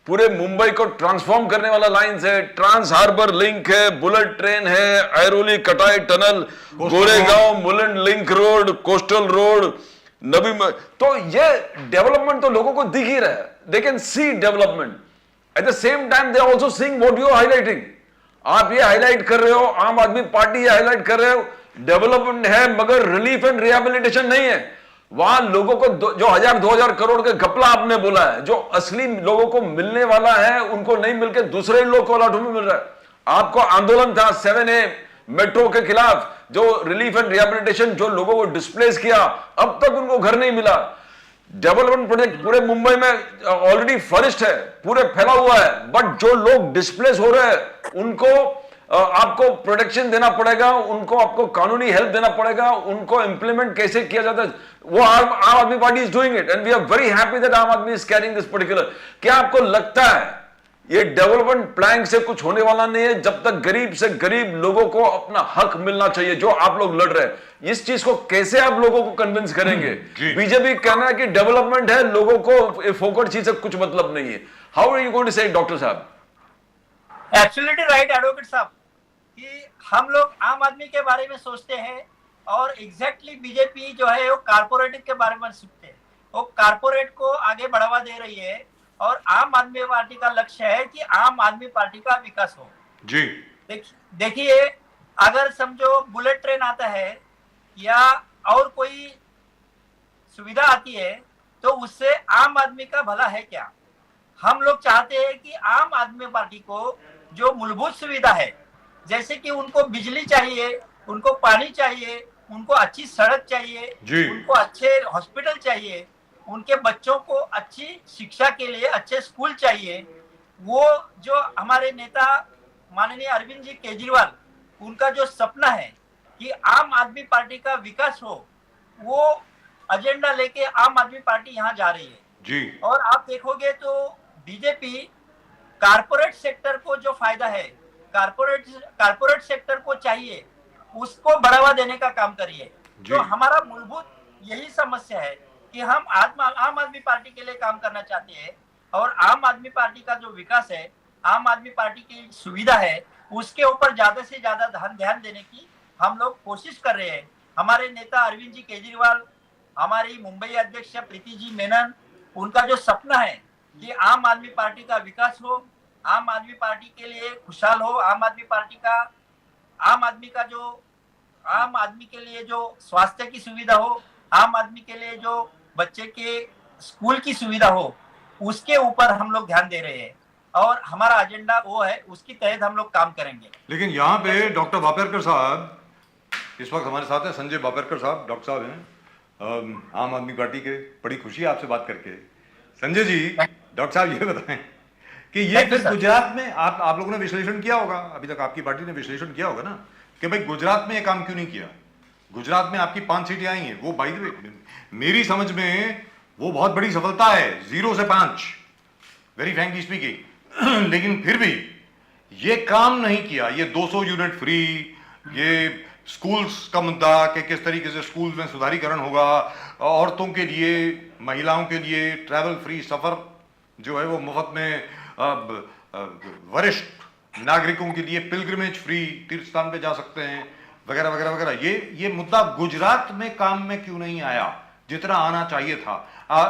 पूरे मुंबई को ट्रांसफॉर्म करने वाला लाइंस है, ट्रांस हार्बर लिंक है, बुलेट ट्रेन है, Airoli Katai tunnel, Goregaon Mulund link road, coastal road, Navi. तो ये डेवलपमेंट तो लोगों को दिख ही रहा है, they can see development. At the same time they are also seeing what you are highlighting. आप ये हाईलाइट कर रहे हो, आम आदमी पार्टी ये हाईलाइट कर रहे हो, डेवलपमेंट है मगर रिलीफ एंड रिहेबिलिटेशन नहीं है। वहां लोगों को जो 1000-2000 करोड़ के घपला आपने बोला है, जो असली लोगों को मिलने वाला है उनको नहीं मिलकर दूसरे लोग को अलॉट में मिल रहा है। आपको आंदोलन था 7A मेट्रो के खिलाफ, जो रिलीफ एंड रिहेबिलिटेशन, जो लोगों को डिस्प्लेस किया, अब तक उनको घर नहीं मिला। डेवलपमेंट प्रोजेक्ट पूरे मुंबई में ऑलरेडी फरिश्ड है, पूरे फैला हुआ है, बट जो लोग डिस्प्लेस हो रहे हैं उनको आपको प्रोटेक्शन देना पड़ेगा, उनको आपको कानूनी हेल्प देना पड़ेगा, उनको इंप्लीमेंट कैसे किया जाता है वो Aam Aadmi Party is doing it and we are very happy that Aam Aadmi is carrying this particular. क्या आपको लगता है ये डेवलपमेंट प्लान से कुछ होने वाला नहीं है जब तक गरीब से गरीब लोगों को अपना हक मिलना चाहिए, जो आप लोग लड़ रहे हैं? इस चीज को कैसे आप लोगों को कन्विंस करेंगे? बीजेपी कहना है कि डेवलपमेंट है, लोगों को फोकट चीज से कुछ मतलब नहीं है। How are you going to say, doctor साहब? एब्सोल्युटली राइट एडवोकेट साहब, कि हम लोग आम आदमी के बारे में सोचते हैं और एग्जैक्टली बीजेपी जो है वो कारपोरेट के बारे में सोचते हैं। वो कारपोरेट को आगे बढ़ावा दे रही है और आम आदमी पार्टी का लक्ष्य है कि आम आदमी पार्टी का विकास हो। जी देखिए, अगर समझो बुलेट ट्रेन आता है या और कोई सुविधा आती है तो उससे आम आदमी का भला है क्या? हम लोग चाहते हैं कि आम आदमी पार्टी को जो मूलभूत सुविधा है, जैसे कि उनको बिजली चाहिए, उनको पानी चाहिए, उनको अच्छी सड़क चाहिए, उनको अच्छे हॉस्पिटल चाहिए, उनके बच्चों को अच्छी शिक्षा के लिए अच्छे स्कूल चाहिए। वो जो हमारे नेता माननीय अरविंद जी केजरीवाल, उनका जो सपना है कि आम आदमी पार्टी का विकास हो, वो एजेंडा लेके आम आदमी पार्टी यहाँ जा रही है जी। और आप देखोगे तो बीजेपी कारपोरेट सेक्टर को जो फायदा है, कारपोरेट सेक्टर को चाहिए, उसको बढ़ावा देने का काम करिए। तो हमारा मूलभूत यही समस्या है कि हम आम आदमी पार्टी के लिए काम करना चाहते हैं और आम आदमी पार्टी का जो विकास है, आम आदमी पार्टी की सुविधा है, उसके ऊपर ज्यादा से ज्यादा ध्यान देने की हम लोग कोशिश कर रहे हैं। हमारे नेता अरविंद जी केजरीवाल, हमारी मुंबई अध्यक्ष प्रीति जी मेनन, उनका जो सपना है कि आम आदमी पार्टी का विकास हो, आम आदमी पार्टी के लिए खुशहाल हो, आम आदमी पार्टी का आम आदमी के लिए जो स्वास्थ्य की सुविधा हो, आम आदमी के लिए जो बच्चे के स्कूल की सुविधा हो, उसके ऊपर हम लोग ध्यान दे रहे हैं और हमारा एजेंडा वो है, उसके तहत हम लोग काम करेंगे। लेकिन यहाँ पे डॉक्टर वापेरकर साहब इस वक्त हमारे साथ हैं, संजय वापेरकर साहब, डॉक्टर साहब हैं आम आदमी पार्टी के। बड़ी खुशी है आपसे बात करके। संजय जी, डॉक्टर साहब ये बताएं कि ये फिर गुजरात में आप लोगों ने विश्लेषण किया होगा, अभी तक आपकी पार्टी ने विश्लेषण किया होगा ना, कि भाई गुजरात में ये काम क्यों नहीं किया। गुजरात में आपकी 5 सीटें आई हैं, वो बाय द वे मेरी समझ में वो बहुत बड़ी सफलता है, 0 से 5, वेरी फ्रैंकली स्पीकिंग। लेकिन फिर भी ये काम नहीं किया, ये 200 यूनिट फ्री, ये स्कूल्स का मुद्दा कि किस तरीके से स्कूल में सुधारीकरण होगा, औरतों के लिए, महिलाओं के लिए ट्रैवल फ्री, सफर जो है वो मुफ्त में, वरिष्ठ नागरिकों के लिए पिलग्रिमेज फ्री, तीर्थ स्थान पे जा सकते हैं, वगैरह वगैरह वगैरह। ये मुद्दा गुजरात में काम में क्यों नहीं आया जितना आना चाहिए था।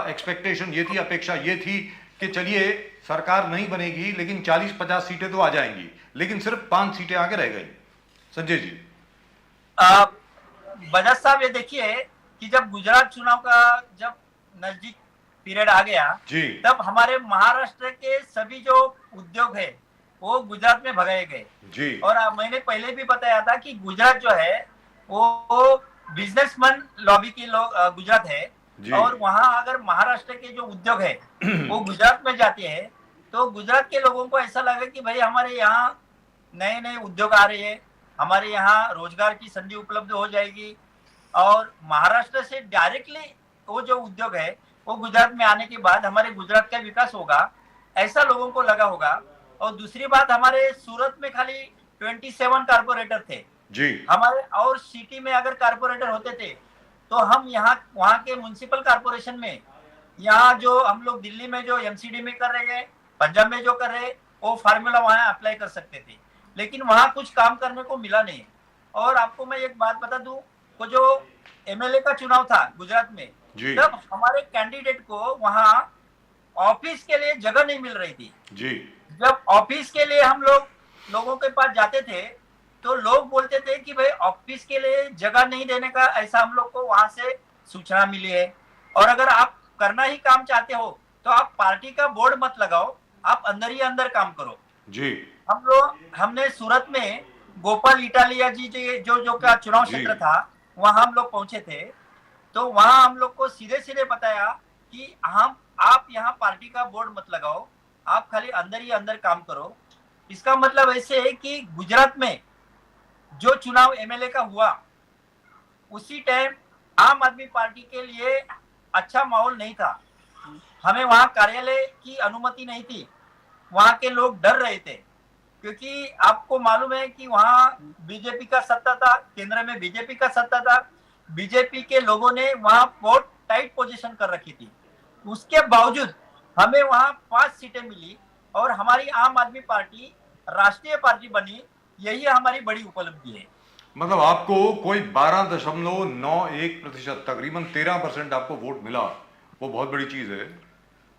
एक्सपेक्टेशन ये थी, अपेक्षा ये थी कि चलिए सरकार नहीं बनेगी लेकिन 40-50 सीटें तो आ जाएंगी, लेकिन सिर्फ 5 सीटें आगे रह गई। संजय जी, बजाज साहब, ये देखिए कि जब गुजरात चुनाव का जब नजदीक पीरियड आ गया जी, तब हमारे महाराष्ट्र के सभी जो उद्योग है वो गुजरात में भगाए गए जी। और मैंने पहले भी बताया था कि गुजरात जो है वो बिजनेसमैन लॉबी की गुजरात है और वहां अगर महाराष्ट्र के जो उद्योग है वो गुजरात में जाते हैं तो गुजरात के लोगों को ऐसा लगा कि भाई हमारे यहाँ नए नए उद्योग आ रहे हैं, हमारे यहाँ रोजगार की संधि उपलब्ध हो जाएगी और महाराष्ट्र से डायरेक्टली वो जो उद्योग है वो गुजरात में आने के बाद हमारे गुजरात का विकास होगा, ऐसा लोगों को लगा होगा। और दूसरी बात, हमारे सूरत में खाली 27 कारपोरेटर थे जी हमारे, और सिटी में अगर कारपोरेटर होते थे तो हम यहाँ वहाँ के म्युनिसिपल कारपोरेशन में, यहाँ जो हम लोग दिल्ली में जो एमसीडी में कर रहे हैं, पंजाब में जो कर रहे हैं, वो फार्मूला वहाँ अप्लाई कर सकते थे, लेकिन वहाँ कुछ काम करने को मिला नहीं। और आपको मैं एक बात बता दूं, वो जो एमएलए का चुनाव था गुजरात में, तब हमारे कैंडिडेट को वहाँ ऑफिस के लिए जगह नहीं मिल रही थी जी। जब ऑफिस के लिए हम लोगों के पास जाते थे तो लोग बोलते थे कि भाई ऑफिस के लिए जगह नहीं देने का, ऐसा हम लोग को वहां से सूचना मिली है। और अगर आप करना ही काम चाहते हो तो आप पार्टी का बोर्ड मत लगाओ, आप अंदर ही अंदर काम करो जी। हमने सूरत में गोपाल इटालिया जी जो का चुनाव क्षेत्र था, वहां हम लोग पहुंचे थे, तो वहां हम लोग को सीधे सीधे बताया कि आप यहाँ पार्टी का बोर्ड मत लगाओ, आप खाली अंदर ही अंदर काम करो। इसका मतलब ऐसे है कि गुजरात में जो चुनाव एमएलए का हुआ उसी टाइम आम आदमी पार्टी के लिए अच्छा माहौल नहीं था, हमें वहां कार्यालय की अनुमति नहीं थी, वहां के लोग डर रहे थे क्योंकि आपको मालूम है कि वहां बीजेपी का सत्ता था, केंद्र में बीजेपी का सत्ता था, बीजेपी के लोगों ने वहां बहुत टाइट पोजीशन कर रखी थी। उसके बावजूद हमें वहां 5 सीटें मिली और हमारी आम आदमी पार्टी राष्ट्रीय पार्टी बनी, यही हमारी बड़ी उपलब्धि है। मतलब आपको कोई 12.91%, तकरीबन 13% आपको वोट मिला, वो बहुत बड़ी चीज है।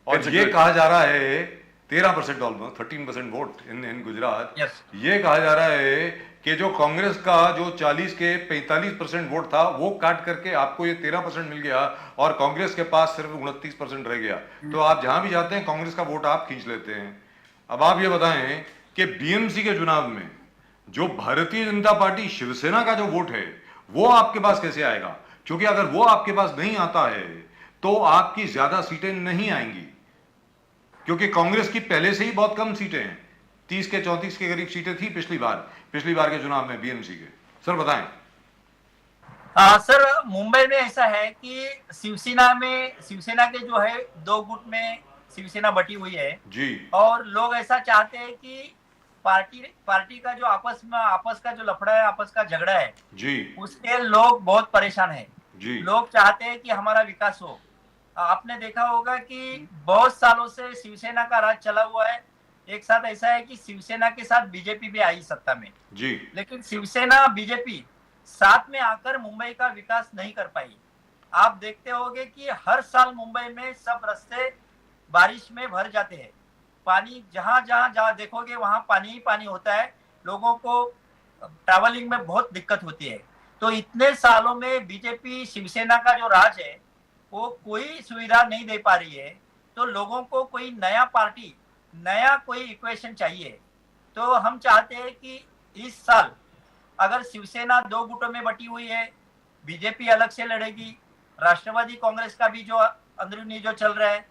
और ये कहा जा रहा है 13% ऑलमोस्ट 13% वोट इन गुजरात। ये कहा जा रहा है कि जो कांग्रेस का जो 40 के 45% वोट था वो काट करके आपको ये 13% मिल गया और कांग्रेस के पास सिर्फ 29% रह गया। तो आप जहां भी जाते हैं कांग्रेस का वोट आप खींच लेते हैं। अब आप ये बताएं कि बीएमसी के चुनाव में जो भारतीय जनता पार्टी शिवसेना का जो वोट है वो आपके पास कैसे आएगा, क्योंकि अगर वो आपके पास नहीं आता है तो आपकी ज्यादा सीटें नहीं आएंगी, क्योंकि कांग्रेस की पहले से ही बहुत कम सीटें हैं, 30 के 34 के करीब सीटें थी पिछली बार के चुनाव में बीएमसी के। सर बताएं। सर, मुंबई में ऐसा है कि शिवसेना के जो है 2 गुट में शिवसेना बटी हुई है जी, और लोग ऐसा चाहते हैं कि पार्टी का जो आपस का जो लफड़ा है, आपस का झगड़ा है जी, उसके लोग बहुत परेशान है जी। लोग चाहते हैं कि हमारा विकास हो। आपने देखा होगा कि बहुत सालों से शिवसेना का राज चला हुआ है, एक साथ ऐसा है कि शिवसेना के साथ बीजेपी भी आई सत्ता में जी, लेकिन शिवसेना बीजेपी साथ में आकर मुंबई का विकास नहीं कर पाई। आप देखते होंगे कि हर साल मुंबई में सब रास्ते बारिश में भर जाते हैं। पानी जहां जहां जहां देखोगे वहां पानी ही पानी होता है। लोगों को ट्रैवलिंग में बहुत दिक्कत होती है। तो इतने सालों में बीजेपी शिवसेना का जो राज है वो कोई सुविधा नहीं दे पा रही है। तो लोगों को कोई नया पार्टी, नया कोई इक्वेशन चाहिए। तो हम चाहते हैं कि इस साल अगर शिवसेना 2 गुटों में बटी हुई है, बीजेपी अलग से लड़ेगी, राष्ट्रवादी कांग्रेस का भी जो अंदरूनी जो चल रहा है,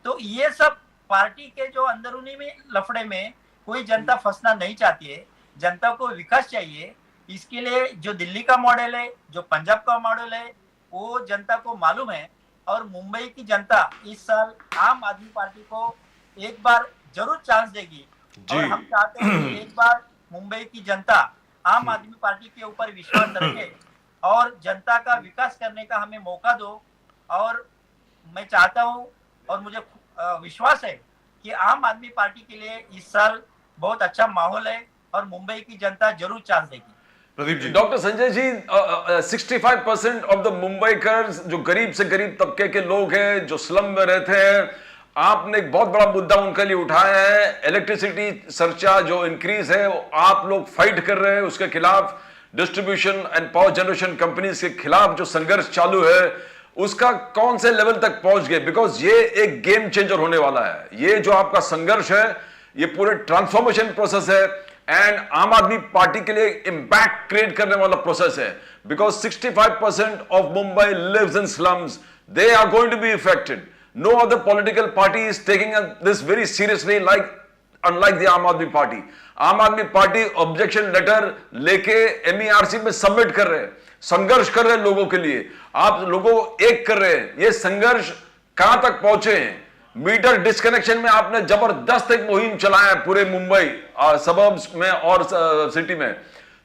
तो ये सब पार्टी के जो अंदरूनी में लफड़े में कोई जनता फंसना नहीं चाहती है। जनता को विकास चाहिए। इसके लिए जो दिल्ली का मॉडल है, जो पंजाब का मॉडल है, वो जनता को मालूम है। और मुंबई की जनता इस साल आम आदमी पार्टी को एक बार जरूर चांस देगी। और हम चाहते हैं कि एक बार मुंबई की जनता आम आदमी पार्टी के ऊपर विश्वास रखे और जनता का विकास करने का हमें मौका दो। और मैं चाहता हूं और मुझे विश्वास है कि आम आदमी पार्टी के लिए इस साल बहुत अच्छा माहौल है और मुंबई की जनता जरूर चांस देगी। Pradeep ji. Doctor Sanjay ji, 65% of the Mumbaikars जो गरीब से गरीब तबके के लोग हैं, जो स्लम में रहते हैं, आपने एक बहुत बड़ा मुद्दा उनके लिए उठाया है। इलेक्ट्रिसिटी सरचार्ज जो इंक्रीज है, आप लोग फाइट कर रहे हैं उसके खिलाफ। Distribution and power generation companies के खिलाफ जो संघर्ष चालू है उसका कौन से लेवल तक पहुंच गए? बिकॉज ये एक गेम चेंजर होने वाला है। ये जो आपका संघर्ष है ये पूरे ट्रांसफॉर्मेशन प्रोसेस है एंड आम आदमी पार्टी के लिए इंपैक्ट क्रिएट करने वाला प्रोसेस है। Because 65% of Mumbai lives in slums, they are going to be affected. No other political party is taking this very seriously like unlike the Aam Aadmi Party. Aam Aadmi Party objection letter लेके MERC में सबमिट कर रहे हैं, संघर्ष कर रहे हैं लोगों के लिए। आप लोगों को एक कर रहे हैं। ये संघर्ष कहां तक पहुंचे हैं? मीटर डिस्कनेक्शन में आपने जबरदस्त एक मुहिम चलाया है पूरे मुंबई सबर्ब्स में और सिटी में।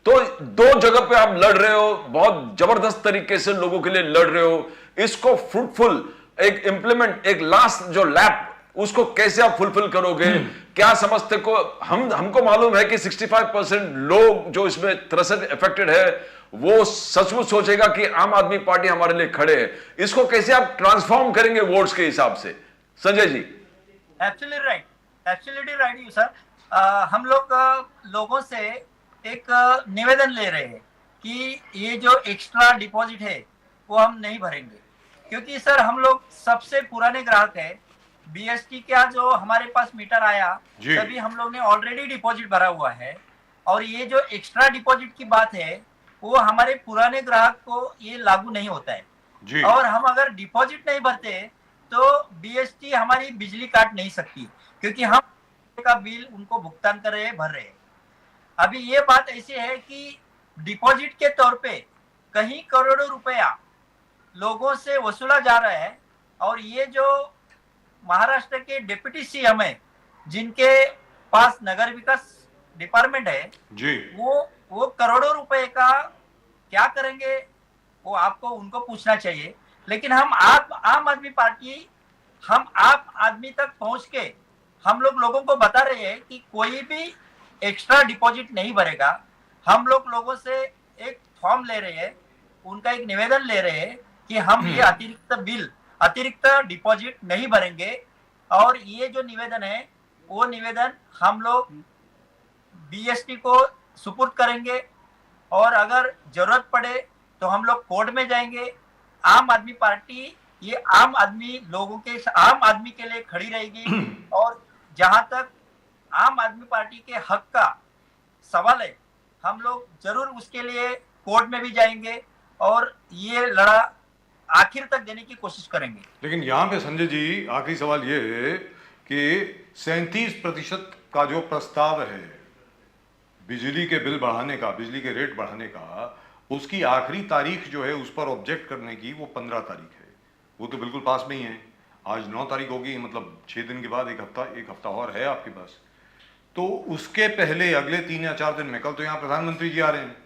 तो 2 जगह पे आप लड़ रहे हो, बहुत जबरदस्त तरीके से लोगों के लिए लड़ रहे हो। इसको फ्रूटफुल एक इंप्लीमेंट, एक लास्ट जो लैप, उसको कैसे आप फुलफिल करोगे? क्या समझते को हमको मालूम है कि 65% लोग जो इसमें तरह से अफेक्टेड है वो सचमुच सोचेगा कि आम आदमी पार्टी हमारे लिए खड़े है। इसको कैसे आप ट्रांसफॉर्म करेंगे वोट्स के हिसाब से? Sanjay ji. Absolutely right you sir. हम लोग लोगों से एक निवेदन ले रहे हैं कि ये जो एक्स्ट्रा डिपॉजिट है वो हम नहीं भरेंगे, क्योंकि सर हम लोग सबसे पुराने ग्राहक है। BST का जो हमारे पास मीटर आया तभी हम लोग ने ऑलरेडी डिपॉजिट भरा हुआ है। और ये जो एक्स्ट्रा डिपॉजिट की बात है वो हमारे पुराने ग्राहक को ये लागू नहीं होता है। और हम अगर डिपॉजिट नहीं भरते तो BST हमारी बिजली काट नहीं सकती, क्योंकि हम का बिल उनको भुगतान कर रहे हैं, भर रहे हैं। अभी ये बात ऐसी है कि डिपॉजिट के तौर पे कहीं करोड़ों रुपया लोगों से वसूला जा रहा है। और ये जो महाराष्ट्र के डिप्टी CM है, जिनके पास नगर विकास डिपार्टमेंट है जी, वो करोड़ों रुपए का क्या करेंगे वो आपको उनको पूछना चाहिए। लेकिन हम आम आदमी पार्टी, हम आम आदमी तक पहुंच के हम लोग लोगों को बता रहे हैं कि कोई भी एक्स्ट्रा डिपॉजिट नहीं भरेगा। हम लोग लोगों से एक फॉर्म ले रहे हैं, उनका एक निवेदन ले रहे हैं कि हम ये अतिरिक्त डिपॉजिट नहीं भरेंगे। और ये जो निवेदन है वो निवेदन हम लोग BST को सुपुर्द करेंगे। और अगर जरूरत पड़े तो हम लोग कोर्ट में जाएंगे। आम आदमी पार्टी ये आम आदमी के लिए खड़ी रहेगी। और जहां तक आम आदमी पार्टी के हक का सवाल है, हम लोग जरूर उसके लिए कोर्ट में भी जाएंगे और ये लड़ा आखिर तक देने की कोशिश करेंगे। लेकिन यहाँ पे संजय जी आखिरी सवाल ये है कि 37% का जो प्रस्ताव है बिजली के बिल बढ़ाने का, बिजली के रेट बढ़ाने का, उसकी आखिरी तारीख जो है उस पर ऑब्जेक्ट करने की वो 15 तारीख है। वो तो बिल्कुल पास में ही है। आज 9 तारीख होगी, मतलब 6 दिन के बाद एक हफ्ता और है आपके पास। तो उसके पहले अगले 3 या 4 दिन में, कल तो यहाँ प्रधानमंत्री जी आ रहे हैं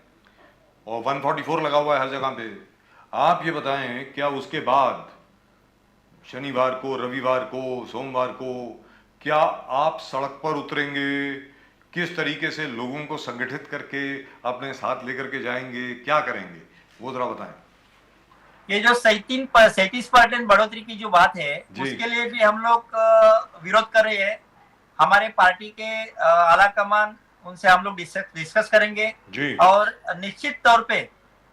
और 144 लगा हुआ है हर जगह पे। आप ये बताएं, क्या उसके बाद शनिवार को, रविवार को, सोमवार को क्या आप सड़क पर उतरेंगे? किस तरीके से लोगों को संगठित करके अपने साथ लेकर के जाएंगे? क्या करेंगे वो जरा बताएं। ये जो 37% बढ़ोतरी की जो बात है जी। उसके लिए भी हम लोग विरोध कर रहे हैं। हमारे पार्टी के आला कमान उनसे हम लोग डिस्कस करेंगे जी। और निश्चित तौर पे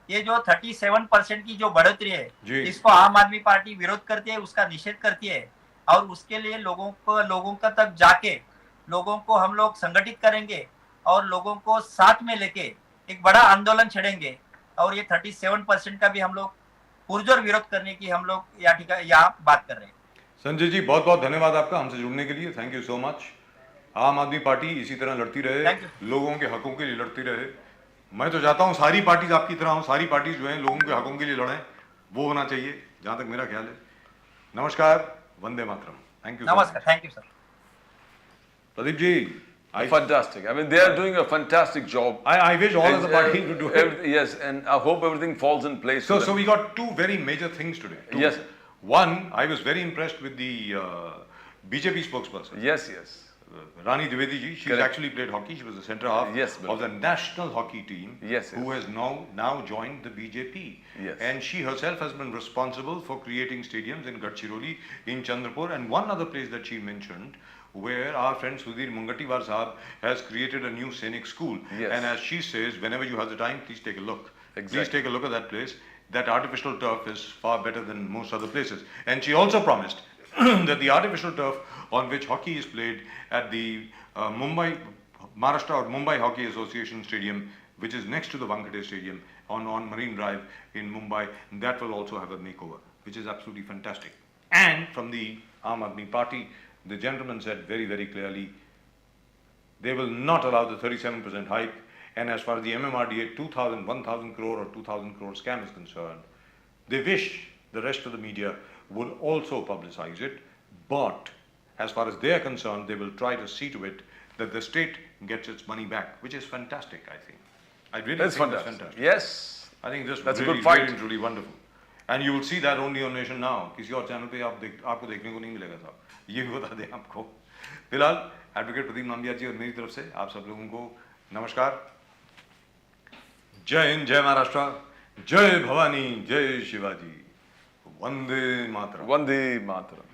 ये जो 37% की जो बढ़ोतरी है जी। इसको आम आदमी पार्टी विरोध करती है, उसका निषेध करती है और उसके लिए लोगों का तक जाके लोगों को हम लोग संगठित करेंगे और लोगों को साथ में लेके एक बड़ा आंदोलन छेड़ेंगे और ये 37% का भी हम लोग पुरजोर विरोध करने की हम लोग यहाँ बात कर रहे हैं। संजय जी, बहुत बहुत धन्यवाद आपका हमसे जुड़ने के लिए। Thank you so much. आम आदमी पार्टी इसी तरह लड़ती रहे, Thank you. लोगों के हकों के लिए लड़ती रहे। मैं तो चाहता हूँ सारी पार्टीज आपकी तरह हो, सारी पार्टीज जो हैं लोगों के हकों के लिए लड़ें, वो होना चाहिए जहाँ तक मेरा ख्याल है। नमस्कार, वंदे मातरम। Thank you. नमस्कार, thank you sir. Pradeep ji, Fantastic. I mean, they are doing a fantastic job. I wish all of the parties would do it. Yes, and I hope everything falls in place. for So them. we got two very major things today. Two. Yes. One, I was very impressed with the BJP spokesperson. Yes, yes. Rani Dwivedi ji, she's Correct. actually played hockey. She was the centre half Yes, of the national hockey team, Yes, who yes. has now joined the BJP. Yes. And she herself has been responsible for creating stadiums in Gadchiroli, in Chandrapur, and one other place that she mentioned, where our friend Sudhir Mungatiwar Sahab has created a new Sainik school. Yes. And as she says, whenever you have the time, please take a look. Please Exactly. take a look at that place. That artificial turf is far better than most other places. And she also promised that the artificial turf on which hockey is played at the Maharashtra or Mumbai Hockey Association Stadium, which is next to the Wankhede Stadium on Marine Drive in Mumbai, that will also have a makeover, which is absolutely fantastic. And from the Aam Aadmi Party, the gentleman said very, very clearly, they will not allow the 37% hike. And as far as the MMRDA 2,000, 1,000 crore or 2,000 crore scam is concerned, they wish the rest of the media will also publicize it. But as far as they are concerned, they will try to see to it that the state gets its money back, which is fantastic, I think. I really That's think that's fantastic. fantastic. Yes. I think this That's a really, good fight. really, truly wonderful. And you will see that only on Nation Now. किसी और चैनल पे आपको देखने को नहीं मिलेगा साहब, ये भी बता दें आपको। फिलहाल एडवोकेट प्रदीप नामदिया जी और मेरी तरफ से आप सब लोगों को नमस्कार। जय हिंद, जय महाराष्ट्र, जय भवानी, जय शिवाजी, वंदे मातरम। Vande Mataram.